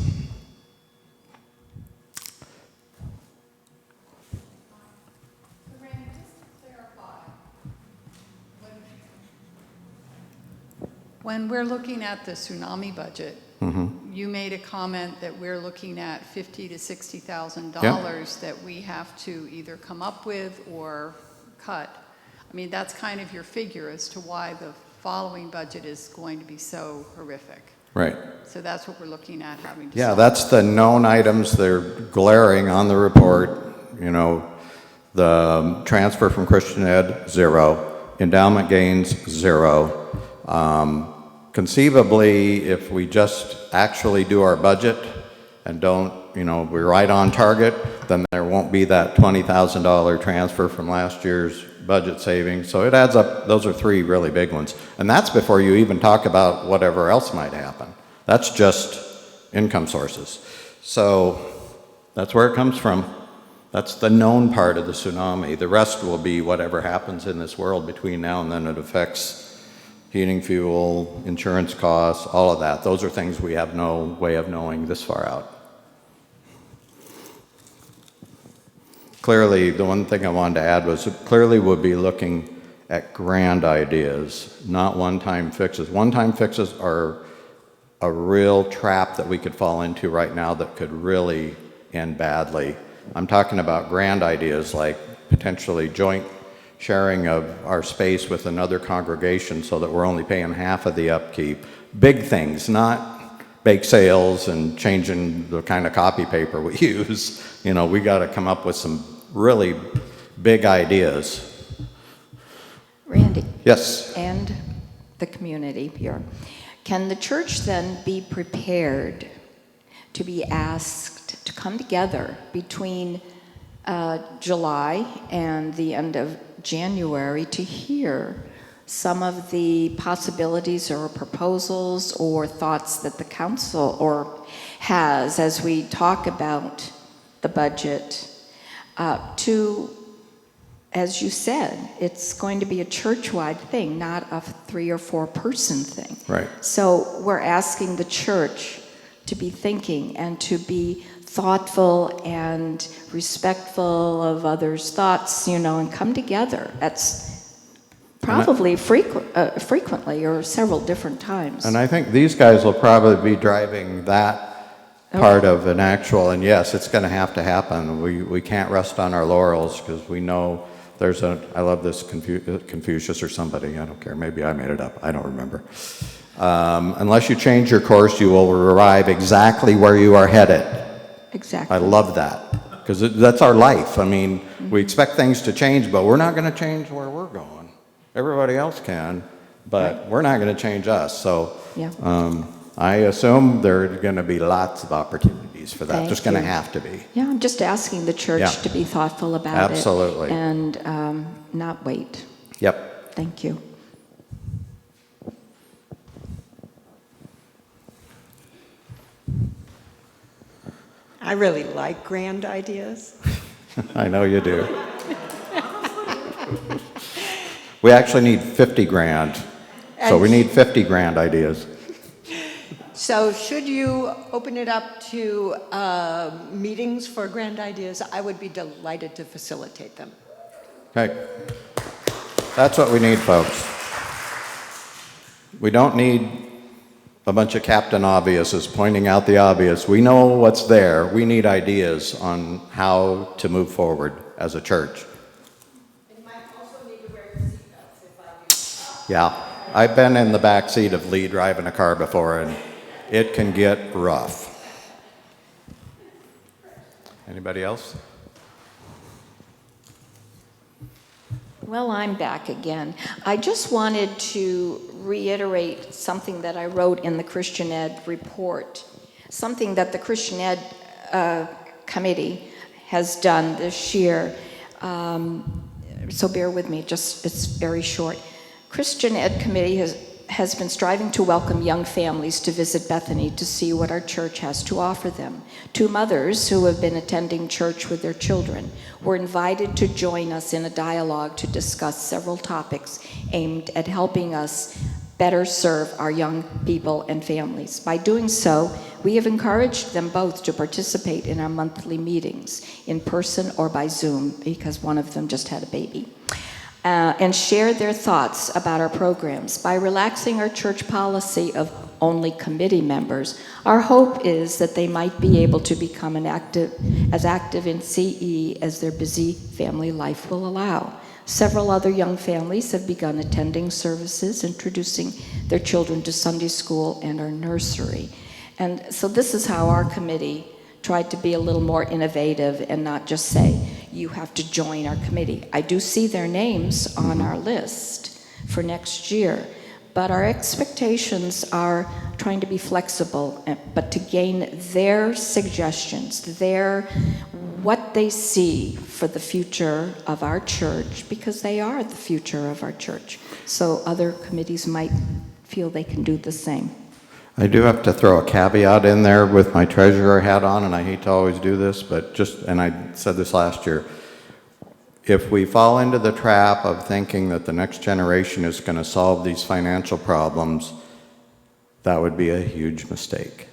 when we're looking at the tsunami budget, you made a comment that we're looking at $50,000 to $60,000 that we have to either come up with or cut. I mean, that's kind of your figure as to why the following budget is going to be so horrific. Right. So that's what we're looking at having to Yeah, solve. that's the known items. They're glaring on the report. You know, the transfer from Christian Ed, 0. Endowment gains, 0. Conceivably, if we just actually do our budget and don't, you know, we're right on target, then there won't be that $20,000 transfer from last year's budget savings. So it adds up. Those are 3 really big ones. And that's before you even talk about whatever else might happen. That's just income sources. So that's where it comes from. That's the known part of the tsunami. The rest will be whatever happens in this world between now and then. It affects heating, fuel, insurance costs, all of that. Those are things we have no way of knowing this far out. Clearly, the one thing I wanted to add was clearly we'll be looking at grand ideas, not one-time fixes. One-time fixes are a real trap that we could fall into right now that could really end badly. I'm talking about grand ideas like potentially joint sharing of our space with another congregation so that we're only paying half of the upkeep. Big things, not bake sales and changing the kind of copy paper we use. You know, we got to come up with some really big ideas. Randy. Yes. And the community here. Can the church then be prepared to be asked to come together between July and the end of January to hear some of the possibilities or proposals or thoughts that the council has as we talk about the budget to, as you said, it's going to be a church-wide thing, not a 3 or 4 person thing. Right. So we're asking the church to be thinking and to be thoughtful and respectful of others' thoughts, you know, and come together. That's probably frequently or several different times. And I think these guys will probably be driving that part of an actual, and yes, it's going to happen. We can't rest on our laurels because we know there's I love this Confucius or somebody, I don't care, maybe I made it up, I don't remember. Unless you change your course, you will arrive exactly where you are headed. Exactly. I love that, because that's our life. I mean, we expect things to change, but we're not going to change where we're going. Everybody else can, but we're not going to change us. So I assume there are going to be lots of opportunities for that. There's going to have to be. Yeah, I'm just asking the church to be thoughtful about it. Absolutely. And not wait. Yep. Thank you. I really like grand ideas. I know you do. We actually need 50 grand. So we need 50 grand ideas. So should you open it up to meetings for grand ideas, I would be delighted to facilitate them. Okay. That's what we need, folks. We don't need a bunch of Captain Obviouses pointing out the obvious. We know what's there. We need ideas on how to move forward as a church. You might also need to wear your seatbelts if I do. Yeah, I've been in the back seat of Lee driving a car before, and it can get rough. Anybody else? Well, I'm back again. I just wanted to reiterate something that I wrote in the Christian Ed report, something that the Christian Ed committee has done this year. So bear with me, it's very short. Christian Ed committee has been striving to welcome young families to visit Bethany to see what our church has to offer them. 2 mothers who have been attending church with their children were invited to join us in a dialogue to discuss several topics aimed at helping us better serve our young people and families. By doing so, we have encouraged them both to participate in our monthly meetings, in person or by Zoom, because one of them just had a baby. and share their thoughts about our programs. By relaxing our church policy of only committee members, our hope is that they might be able to become as active in CE as their busy family life will allow. Several other young families have begun attending services, introducing their children to Sunday school and our nursery. And so this is how our committee tried to be a little more innovative and not just say, you have to join our committee. I do see their names on our list for next year, but our expectations are trying to be flexible, but to gain their suggestions, what they see for the future of our church, because they are the future of our church. So other committees might feel they can do the same. I do have to throw a caveat in there with my treasurer hat on, and I hate to always do this, but and I said this last year, if we fall into the trap of thinking that the next generation is going to solve these financial problems, that would be a huge mistake.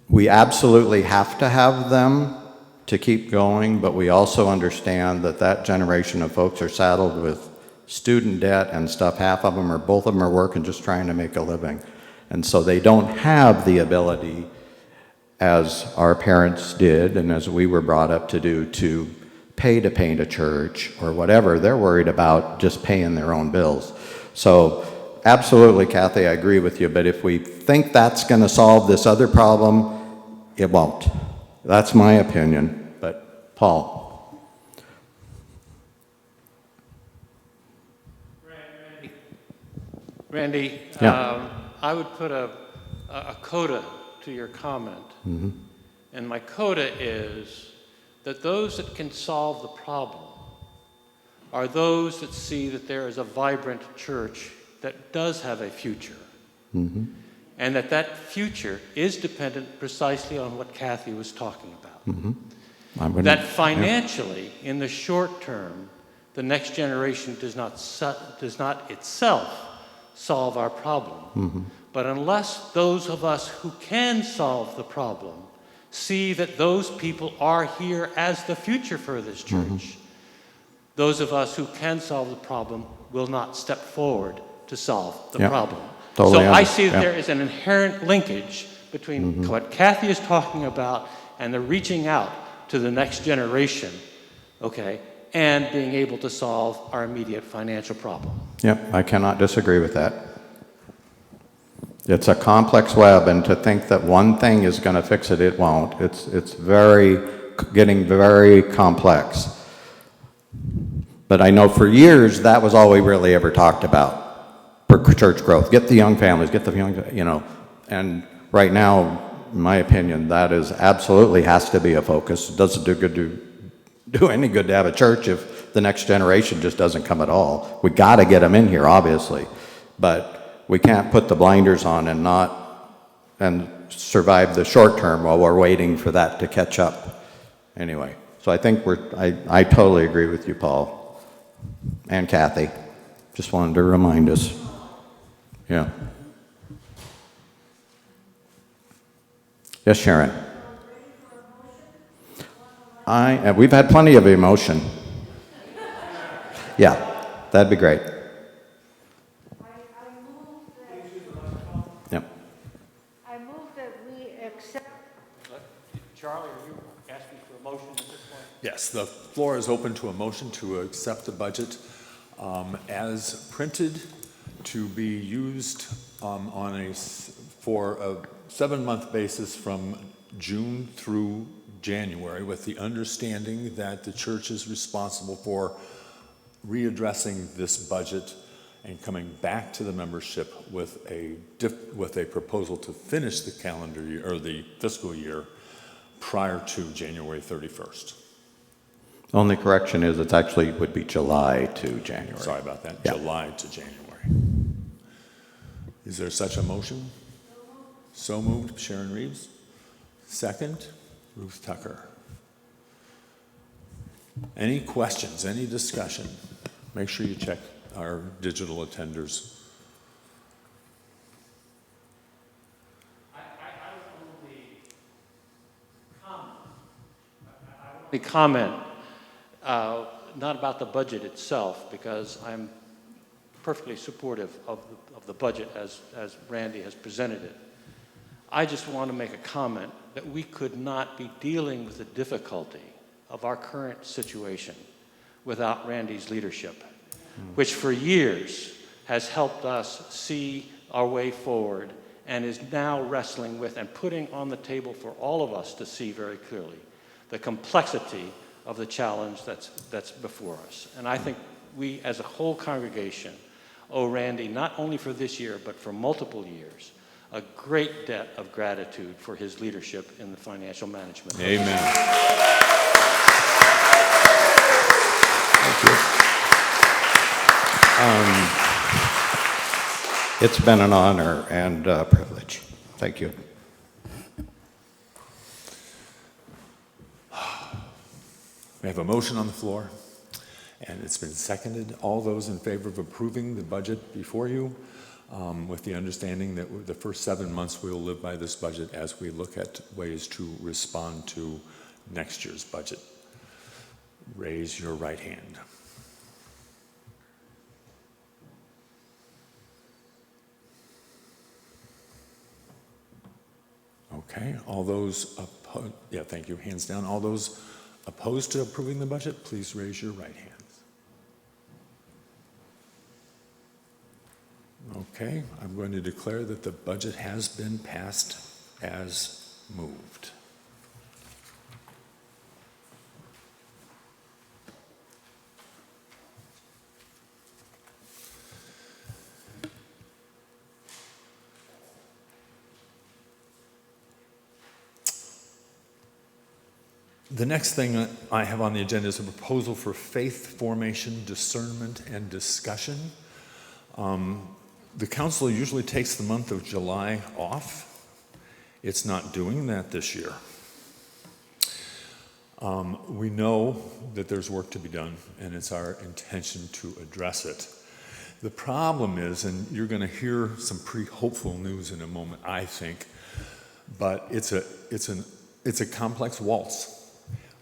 We absolutely have to have them to keep going, but we also understand that that generation of folks are saddled with student debt and stuff. Half of them or both of them are working just trying to make a living. And so they don't have the ability, as our parents did and as we were brought up to do, to pay to paint a church or whatever. They're worried about just paying their own bills. So absolutely, Kathy, I agree with you, but if we think that's going to solve this other problem, it won't. That's my opinion. But Paul. Randy, Yeah. I would put a coda to your comment. Mm-hmm. And my coda is that those that can solve the problem are those that see that there is a vibrant church that does have a future. Mm-hmm. And that future is dependent precisely on what Kathy was talking about. Mm-hmm. That financially, in the short term, the next generation does not itself solve our problem. Mm-hmm. But unless those of us who can solve the problem see that those people are here as the future for this church, Mm-hmm. those of us who can solve the problem will not step forward to solve the Yep. problem. Totally So I see that yeah. there is an inherent linkage between Mm-hmm. what Kathy is talking about and the reaching out to the next generation, okay, and being able to solve our immediate financial problem. Yep, I cannot disagree with that. It's a complex web, and to think that one thing is going to fix it, it won't. It's getting very complex. But I know for years that was all we really ever talked about for church growth. Get the young families, get the young, and right now, in my opinion, that is absolutely has to be a focus. It doesn't do any good to have a church if the next generation just doesn't come at all. We got to get them in here, obviously, but we can't put the blinders on and survive the short term while we're waiting for that to catch up. Anyway, so I think I totally agree with you, Paul and Kathy. Just wanted to remind us. Yeah. Yes, Sharon. We've had plenty of emotion. Yeah, that'd be great. Yep. I move that we accept. Charlie, are you asking for a motion at this point? Yes, the floor is open to a motion to accept the budget as printed to be used for a 7-month basis from June through January, with the understanding that the church is responsible for readdressing this budget and coming back to the membership with a proposal to finish the calendar year or the fiscal year prior to January 31st. Only correction is it actually would be July to January. Sorry about that. Yeah. July to January. Is there such a motion? So moved. Sharon Reeves. Second, Ruth Tucker. Any questions? Any discussion? Make sure you check our digital attenders. The comment, not about the budget itself, because I'm perfectly supportive of the budget as Randy has presented it. I just want to make a comment that we could not be dealing with the difficulty of our current situation without Randy's leadership, which for years has helped us see our way forward and is now wrestling with and putting on the table for all of us to see very clearly the complexity of the challenge that's before us. And I think we as a whole congregation owe Randy, not only for this year, but for multiple years, a great debt of gratitude for his leadership in the financial management. Amen. It's been an honor and privilege. Thank you. We have a motion on the floor, and it's been seconded. All those in favor of approving the budget before you, with the understanding that the first 7 months we will live by this budget as we look at ways to respond to next year's budget. Raise your right hand. Okay, all those opposed, yeah, thank you, hands down. All those opposed to approving the budget, please raise your right hands. Okay, I'm going to declare that the budget has been passed as moved. The next thing I have on the agenda is a proposal for faith formation, discernment, and discussion. The council usually takes the month of July off. It's not doing that this year. We know that there's work to be done, and it's our intention to address it. The problem is, and you're going to hear some pretty hopeful news in a moment, I think, but it's a complex waltz.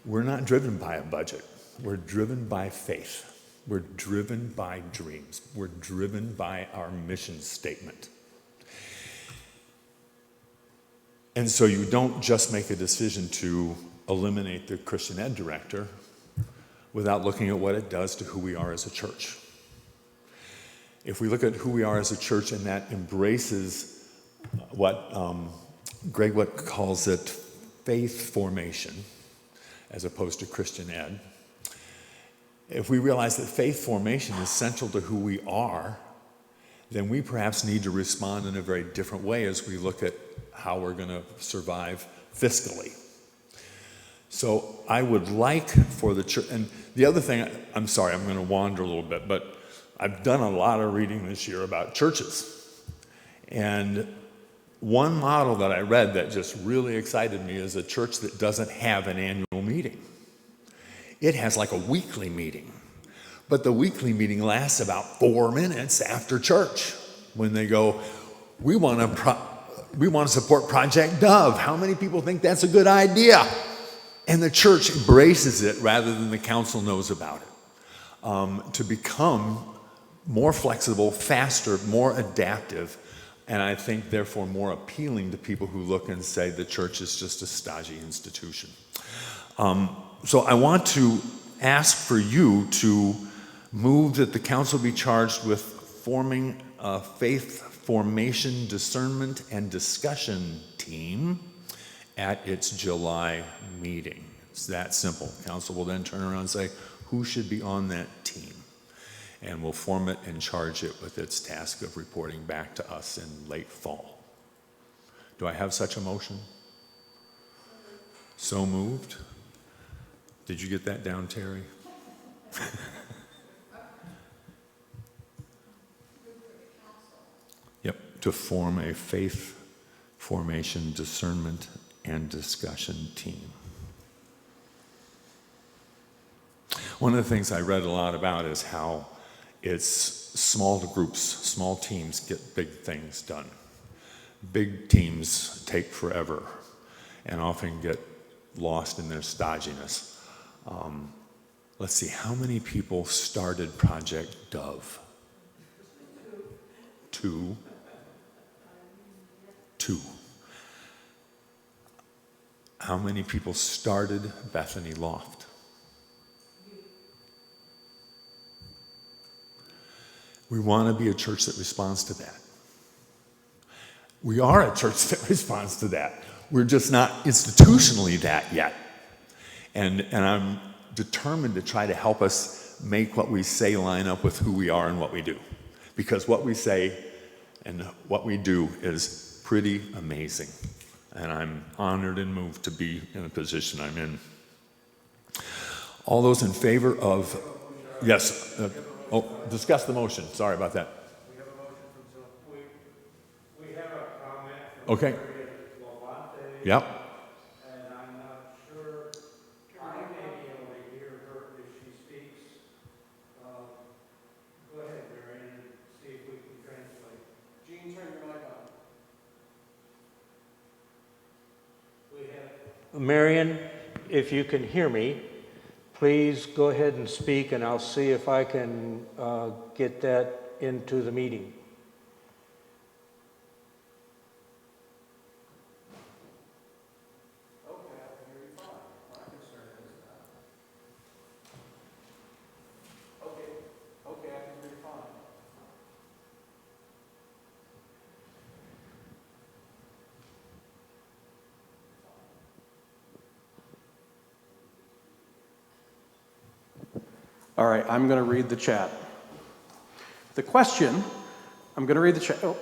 We're not driven by a budget. We're driven by faith. We're driven by dreams. We're driven by our mission statement. And so you don't just make a decision to eliminate the Christian ed director without looking at what it does to who we are as a church. If we look at who we are as a church and that embraces what Greg Witt calls it faith formation, as opposed to Christian ed. If we realize that faith formation is central to who we are, then we perhaps need to respond in a very different way as we look at how we're going to survive fiscally. So I would like for the church, and the other thing, I'm sorry, I'm going to wander a little bit, but I've done a lot of reading this year about churches. And one model that I read that just really excited me is a church that doesn't have an annual meeting. It has like a weekly meeting, but the weekly meeting lasts about 4 minutes after church when they go, we want to support Project Dove. How many people think that's a good idea? And the church embraces it rather than the council knows about it, to become more flexible, faster, more adaptive, and I think therefore more appealing to people who look and say the church is just a stodgy institution. So I want to ask for you to move that the council be charged with forming a faith formation, discernment, and discussion team at its July meeting. It's that simple. Council will then turn around and say, who should be on that team? And we'll form it and charge it with its task of reporting back to us in late fall. Do I have such a motion? So moved. Did you get that down, Terry? Yep, to form a faith formation, discernment, and discussion team. One of the things I read a lot about is how it's small groups, small teams get big things done. Big teams take forever and often get lost in their stodginess. Let's see, how many people started Project Dove? Two. How many people started Bethany Loft? We want to be a church that responds to that. We are a church that responds to that. We're just not institutionally that yet. And I'm determined to try to help us make what we say line up with who we are and what we do. Because what we say and what we do is pretty amazing. And I'm honored and moved to be in the position I'm in. All those in favor of, yes, discuss the motion. Sorry about that. We have a motion from we have a comment from Okay. Lavante. Yep. And I'm not sure, I may be able to hear her if she speaks. Go ahead, Marion, and see if we can translate. Jean, turn your mic on. Marion, if you can hear me, please go ahead and speak, and I'll see if I can get that into the meeting. Okay, I can hear you fine. My concern is that. Okay, I can hear you fine. All right, I'm going to read the chat. The question, I'm going to read the chat. Oh.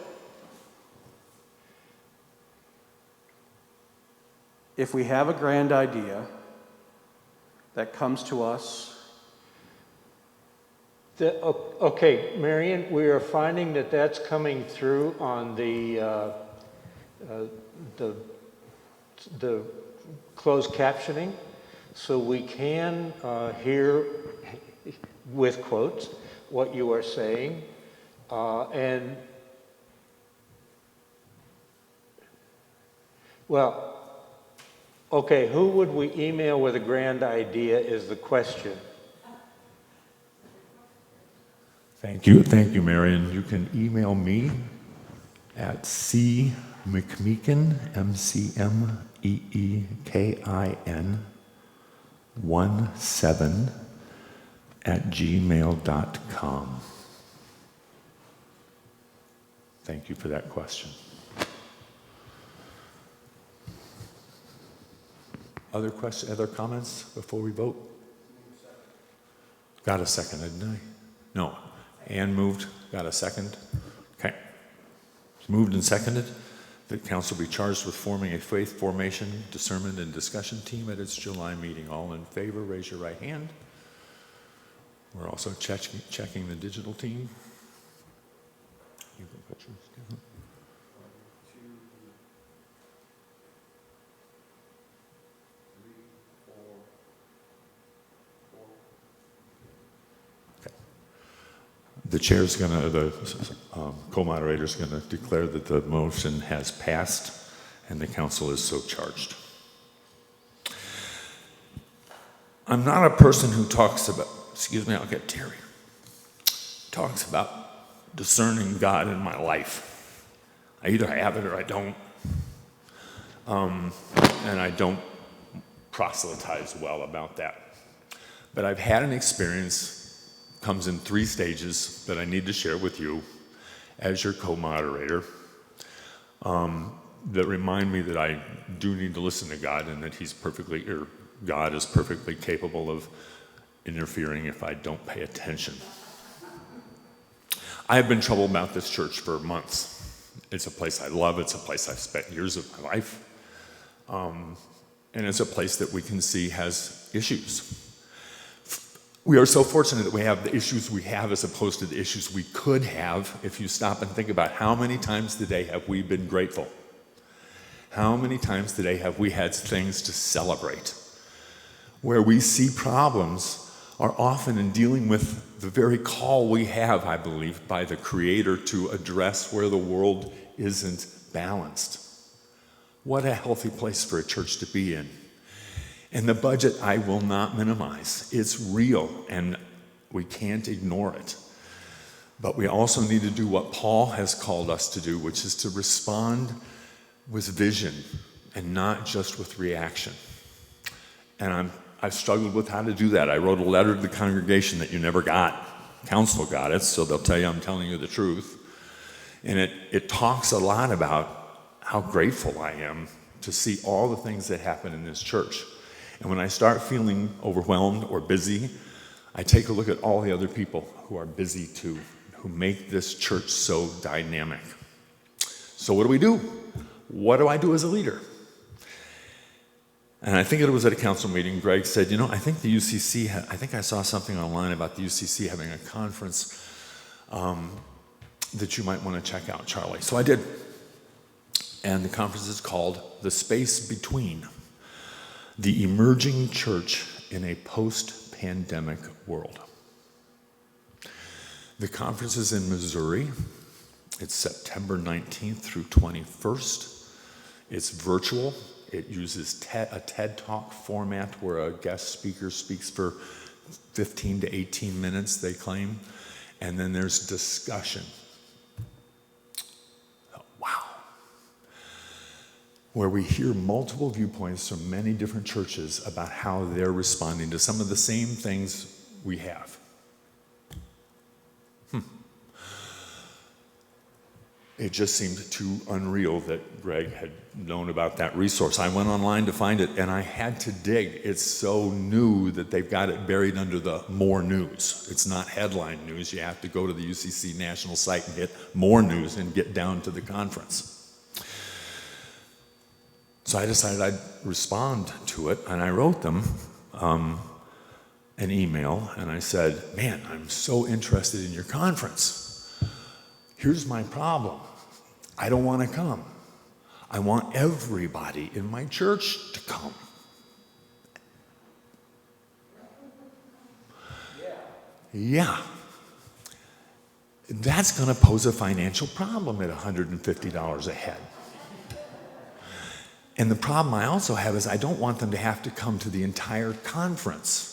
If we have a grand idea that comes to us. Okay, Marion, we are finding that that's coming through on the closed captioning, so we can hear with quotes what you are saying, and well, okay, who would we email with a grand idea is the question. Thank you, Marion. You can email me at cmcmeekin, MCMEEKIN 17 @gmail.com. Thank you for that question. Other questions, other comments before we vote? Got a second, didn't I? No. Ann moved, got a second. Okay. It's moved and seconded that council be charged with forming a faith formation, discernment, and discussion team at its July meeting. All in favor, raise your right hand. We're also checking the digital team. You can put yours down. The chair's the co-moderator's gonna declare that the motion has passed and the council is so charged. I'm not a person who talks about, excuse me, I'll get teary, talks about discerning God in my life. I either have it or I don't. And I don't proselytize well about that. But I've had an experience, comes in 3 stages that I need to share with you as your co-moderator, that remind me that I do need to listen to God and that God is perfectly capable of interfering if I don't pay attention. I have been troubled about this church for months. It's a place I love. It's a place I've spent years of my life. And it's a place that we can see has issues. We are so fortunate that we have the issues we have as opposed to the issues we could have if you stop and think about how many times today have we been grateful? How many times today have we had things to celebrate? Where we see problems are often in dealing with the very call we have, I believe, by the Creator to address where the world isn't balanced. What a healthy place for a church to be in. And the budget I will not minimize. It's real, and we can't ignore it. But we also need to do what Paul has called us to do, which is to respond with vision and not just with reaction. And I've struggled with how to do that. I wrote a letter to the congregation that you never got. Council got it, so they'll tell you I'm telling you the truth. And it talks a lot about how grateful I am to see all the things that happen in this church. And when I start feeling overwhelmed or busy, I take a look at all the other people who are busy too, who make this church so dynamic. So what do? What do I do as a leader? And I think it was at a council meeting, Greg said, I think the UCC, I think I saw something online about the UCC having a conference that you might want to check out, Charlie. So I did. And the conference is called The Space Between, the Emerging Church in a Post-Pandemic World. The conference is in Missouri. It's September 19th through 21st. It's virtual. It uses a TED Talk format where a guest speaker speaks for 15 to 18 minutes, they claim. And then there's discussion. Wow. Where we hear multiple viewpoints from many different churches about how they're responding to some of the same things we have. It just seemed too unreal that Greg had known about that resource. I went online to find it, and I had to dig. It's so new that they've got it buried under the more news. It's not headline news. You have to go to the UCC national site and hit more news and get down to the conference. So I decided I'd respond to it, and I wrote them an email, and I said, man, I'm so interested in your conference. Here's my problem. I don't want to come. I want everybody in my church to come. Yeah. That's going to pose a financial problem at $150 a head. And the problem I also have is I don't want them to have to come to the entire conference.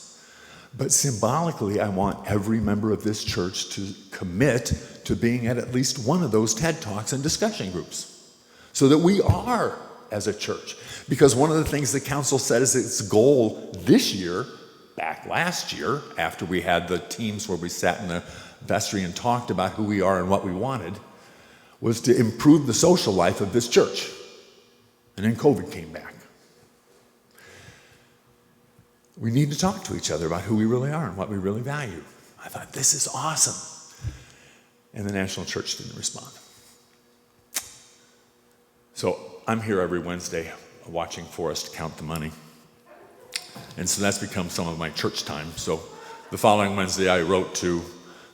But symbolically, I want every member of this church to commit to being at least one of those TED Talks and discussion groups so that we are as a church. Because one of the things the council said is its goal this year, back last year, after we had the teams where we sat in the vestry and talked about who we are and what we wanted, was to improve the social life of this church. And then COVID came back. We need to talk to each other about who we really are and what we really value. I thought, this is awesome. And the National Church didn't respond. So I'm here every Wednesday watching Forrest count the money. And so that's become some of my church time. So the following Wednesday, I wrote to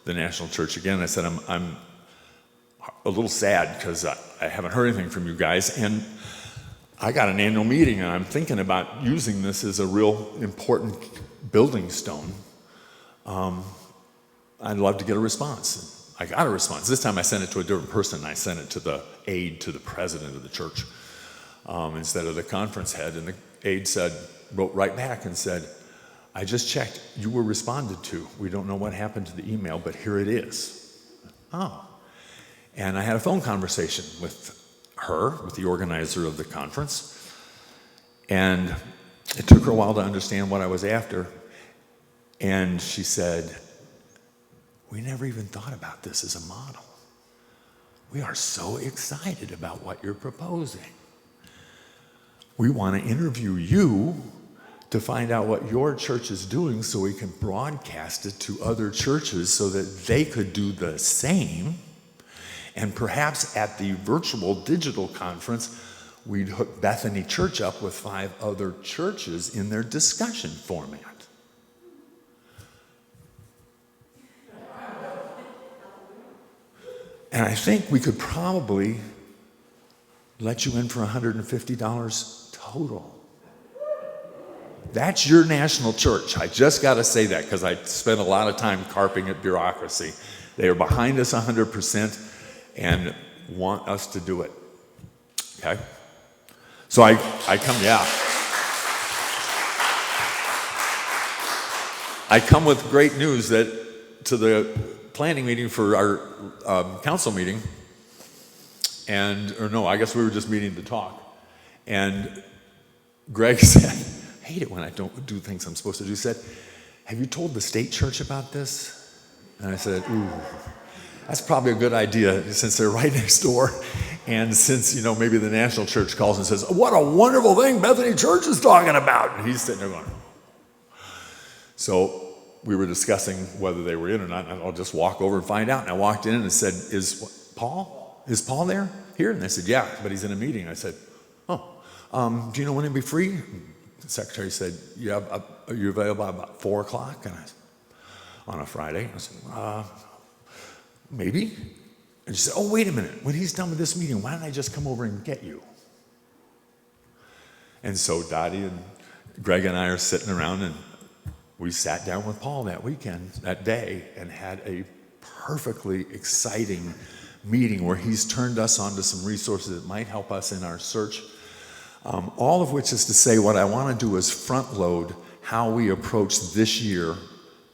the National Church again. I said, I'm a little sad because I haven't heard anything from you guys. And I got an annual meeting, and I'm thinking about using this as a real important building stone. I'd love to get a response. I got a response. This time I sent it to a different person. I sent it to the aide to the president of the church instead of the conference head. And the aide wrote right back and said, I just checked. You were responded to. We don't know what happened to the email, but here it is. Oh. And I had a phone conversation with her, with the organizer of the conference. And it took her a while to understand what I was after. And she said, we never even thought about this as a model. We are so excited about what you're proposing. We want to interview you to find out what your church is doing so we can broadcast it to other churches so that they could do the same. And perhaps at the virtual digital conference, we'd hook Bethany Church up with 5 other churches in their discussion format. And I think we could probably let you in for $150 total. That's your national church. I just got to say that because I spent a lot of time carping at bureaucracy. They are behind us 100% and want us to do it. Okay? So I come, yeah. I come with great news that to the planning meeting for our council meeting, or no, I guess we were just meeting to talk. And Greg said, I hate it when I don't do things I'm supposed to do, said, have you told the state church about this? And I said, ooh, that's probably a good idea since they're right next door. And since, maybe the national church calls and says, what a wonderful thing Bethany Church is talking about. And he's sitting there going. So we were discussing whether they were in or not, and I'll just walk over and find out. And I walked in and said, is Paul there here? And they said, yeah, but he's in a meeting. I said, do you know when he'll be free? The secretary said, yeah, are you available about 4 o'clock? And on a Friday. I said, maybe. And she said, oh, wait a minute. When he's done with this meeting, why don't I just come over and get you? And so Dottie and Greg and I are sitting around, and we sat down with Paul that day, and had a perfectly exciting meeting where he's turned us onto some resources that might help us in our search. All of which is to say, what I want to do is front load how we approach this year,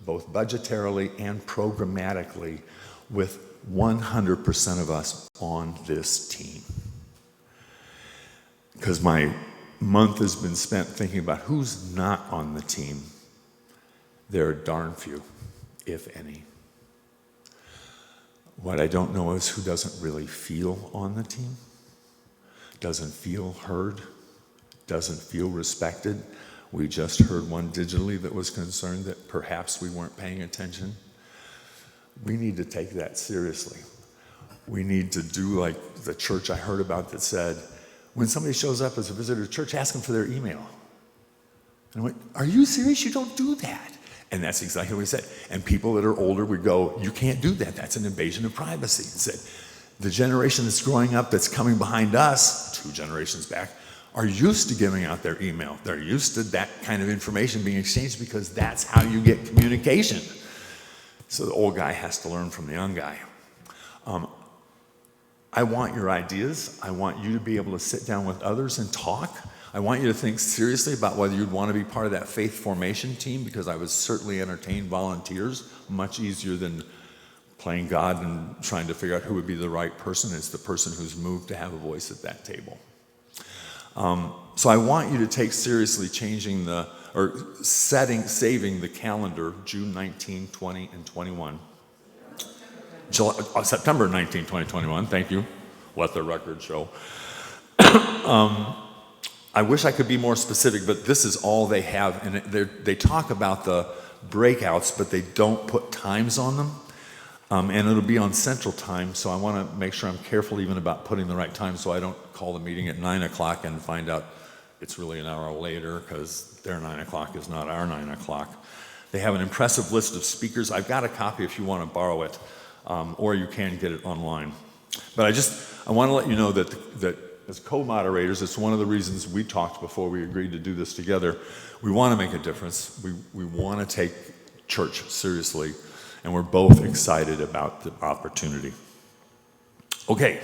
both budgetarily and programmatically, with 100% of us on this team. Because my month has been spent thinking about who's not on the team. There are darn few, if any. What I don't know is who doesn't really feel on the team, doesn't feel heard, doesn't feel respected. We just heard one digitally that was concerned that perhaps we weren't paying attention. We need to take that seriously. We need to do like the church I heard about that said, when somebody shows up as a visitor to church, ask them for their email. And I went, are you serious? You don't do that. And that's exactly what we said. And people that are older would go, you can't do that. That's an invasion of privacy. And said, the generation that's growing up that's coming behind us, 2 generations back, are used to giving out their email. They're used to that kind of information being exchanged because that's how you get communication. So the old guy has to learn from the young guy. I want your ideas. I want you to be able to sit down with others and talk. I want you to think seriously about whether you'd want to be part of that faith formation team, because I would certainly entertain volunteers. Much easier than playing God and trying to figure out who would be the right person. It's the person who's moved to have a voice at that table. So I want you to take seriously saving the calendar, June 19, 20, and 21. September 19, 2021, thank you. Let the record show. I wish I could be more specific, but this is all they have. And they talk about the breakouts, but they don't put times on them. And it'll be on Central Time, so I want to make sure I'm careful even about putting the right time so I don't call the meeting at 9 o'clock and find out it's really an hour later because their 9 o'clock is not our 9 o'clock. They have an impressive list of speakers. I've got a copy if you want to borrow it, or you can get it online. But I want to let you know that as co-moderators, it's one of the reasons we talked before we agreed to do this together. We want to make a difference. We want to take church seriously. And we're both excited about the opportunity. Okay.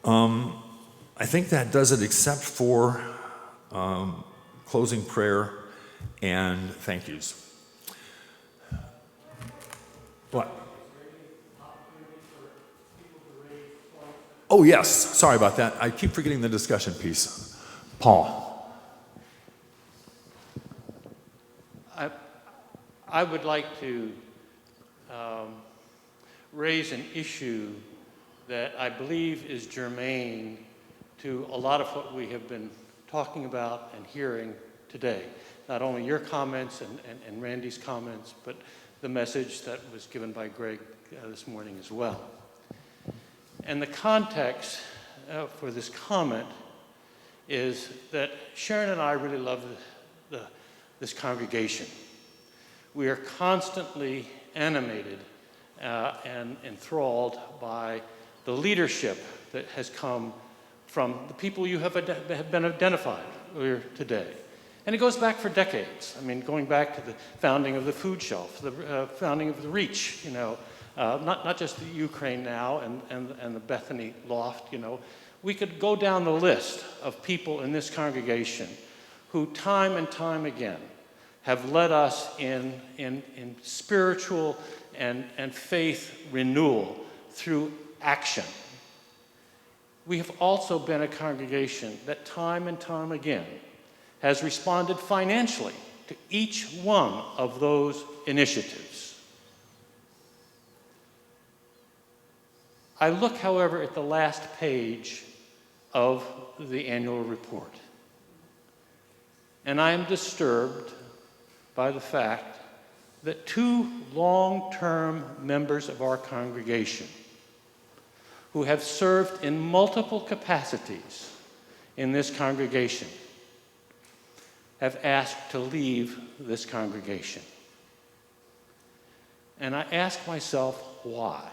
I think that does it except for closing prayer and thank yous. What? Oh, yes. Sorry about that. I keep forgetting the discussion piece. Paul. I would like to raise an issue that I believe is germane to a lot of what we have been talking about and hearing today. Not only your comments and Randy's comments, but the message that was given by Greg this morning as well. And the context for this comment is that Sharon and I really love this congregation. We are constantly animated and enthralled by the leadership that has come from the people you have been identified earlier today. And it goes back for decades. I mean, going back to the founding of the food shelf, the founding of the Reach, not just the Ukraine Now and the Bethany Loft, We could go down the list of people in this congregation who time and time again have led us in spiritual and faith renewal through action. We have also been a congregation that time and time again has responded financially to each one of those initiatives. I look, however, at the last page of the annual report, and I am disturbed by the fact that 2 long-term members of our congregation who have served in multiple capacities in this congregation have asked to leave this congregation. And I ask myself, why?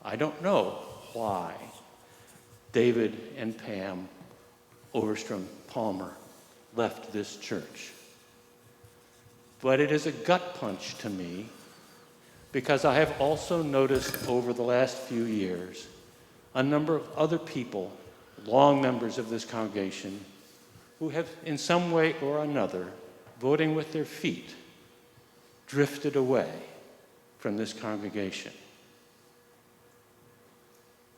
I don't know why David and Pam Overstrom Palmer left this church. But it is a gut punch to me, because I have also noticed over the last few years a number of other people, long members of this congregation, who have in some way or another, voting with their feet, drifted away from this congregation.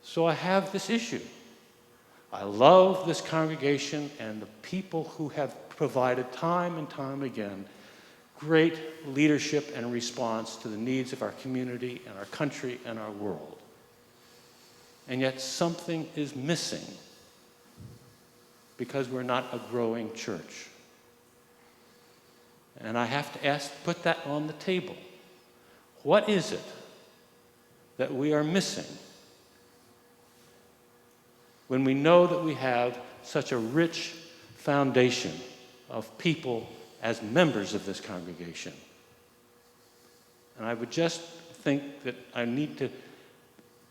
So I have this issue. I love this congregation and the people who have provided time and time again great leadership and response to the needs of our community and our country and our world. And yet something is missing because we're not a growing church. And I have to put that on the table. What is it that we are missing when we know that we have such a rich foundation of people as members of this congregation? And I would just think that I need to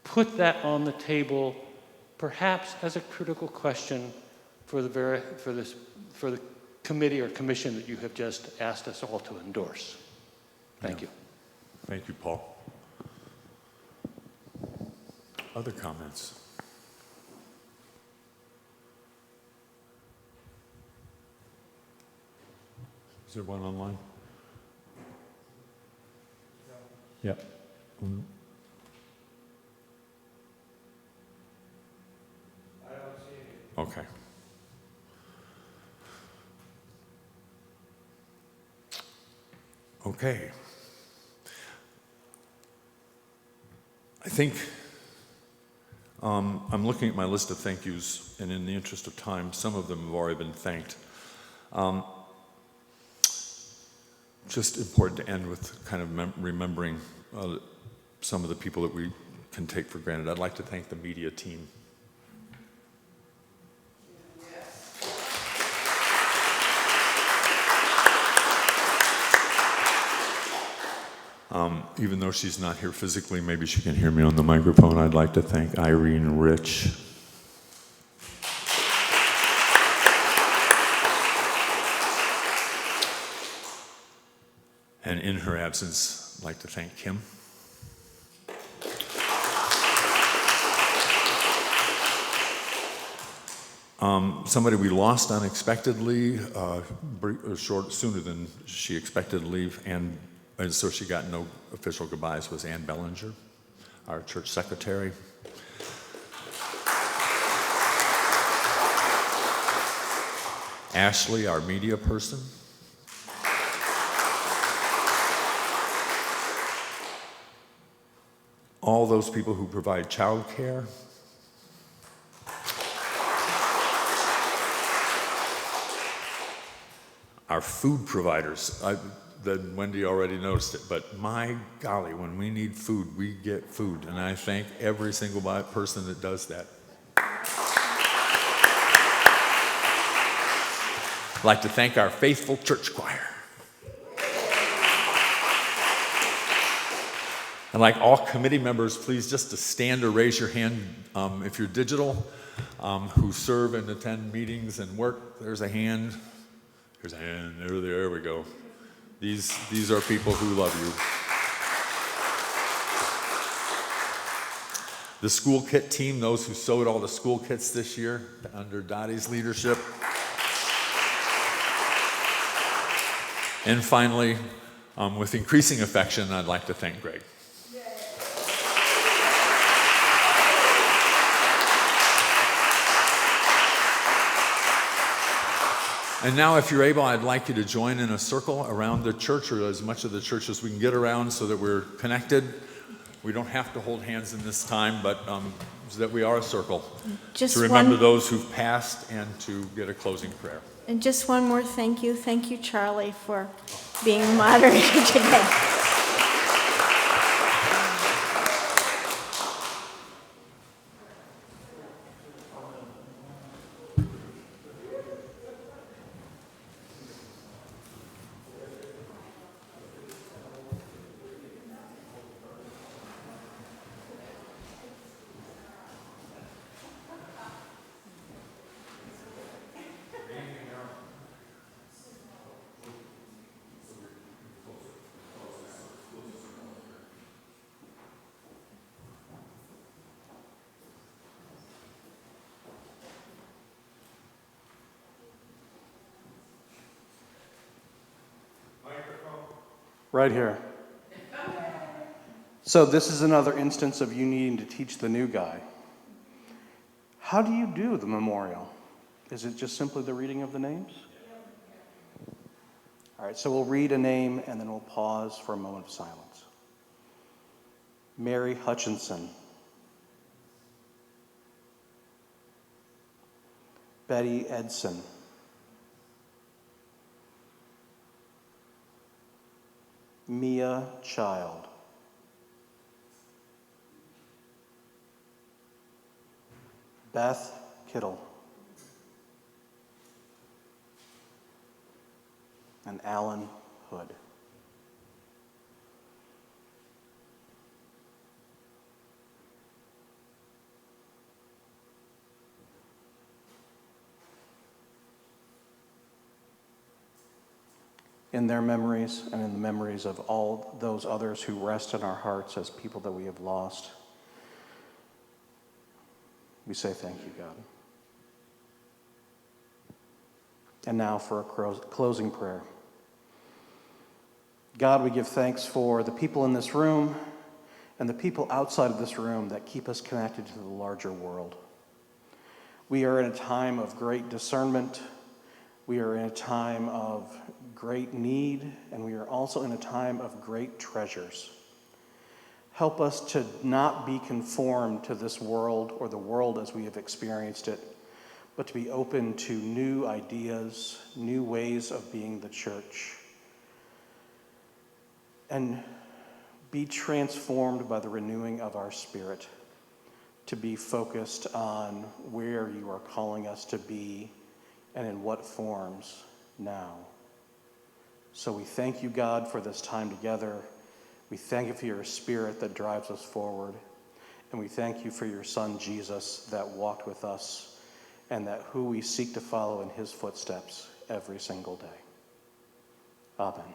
put that on the table, perhaps as a critical question for the committee or commission that you have just asked us all to endorse. Thank you. Thank you, Paul. Other comments? Is there one online? Yeah. I don't see it. Okay. Okay. I think I'm looking at my list of thank yous, and in the interest of time, some of them have already been thanked. Just important to end with kind of remembering some of the people that we can take for granted. I'd like to thank the media team. Even though she's not here physically, maybe she can hear me on the microphone. I'd like to thank Irene Rich. And in her absence, I'd like to thank Kim. Somebody we lost unexpectedly, sooner than she expected to leave, and so she got no official goodbyes, was Ann Bellinger, our church secretary. Ashley, our media person. All those people who provide childcare. Our food providers. Wendy already noticed it, but my golly, when we need food, we get food. And I thank every single person that does that. I'd like to thank our faithful church choir. And like all committee members, please just to stand or raise your hand if you're digital, who serve and attend meetings and work. There's a hand. There's a hand. There we go. These are people who love you. The school kit team, those who sewed all the school kits this year under Dottie's leadership. And finally, with increasing affection, I'd like to thank Greg. And now, if you're able, I'd like you to join in a circle around the church, or as much of the church as we can get around, so that we're connected. We don't have to hold hands in this time, but so that we are a circle. Just to remember those who've passed and to get a closing prayer. And just one more thank you. Thank you, Charlie, for being the moderator today. Right here. So this is another instance of you needing to teach the new guy. How do you do the memorial? Is it just simply the reading of the names? All right, so we'll read a name and then we'll pause for a moment of silence. Mary Hutchinson. Betty Edson. Mia Child. Beth Kittle. And Alan Hood. In their memories and in the memories of all those others who rest in our hearts as people that we have lost, we say thank you, God. And now for a closing prayer. God, we give thanks for the people in this room and the people outside of this room that keep us connected to the larger world. We are in a time of great discernment. We are in a time of great need, and we are also in a time of great treasures. Help us to not be conformed to this world or the world as we have experienced it, but to be open to new ideas, new ways of being the church, and be transformed by the renewing of our spirit to be focused on where you are calling us to be and in what forms now. So we thank you, God, for this time together. We thank you for your spirit that drives us forward. And we thank you for your son, Jesus, that walked with us and that who we seek to follow in his footsteps every single day. Amen.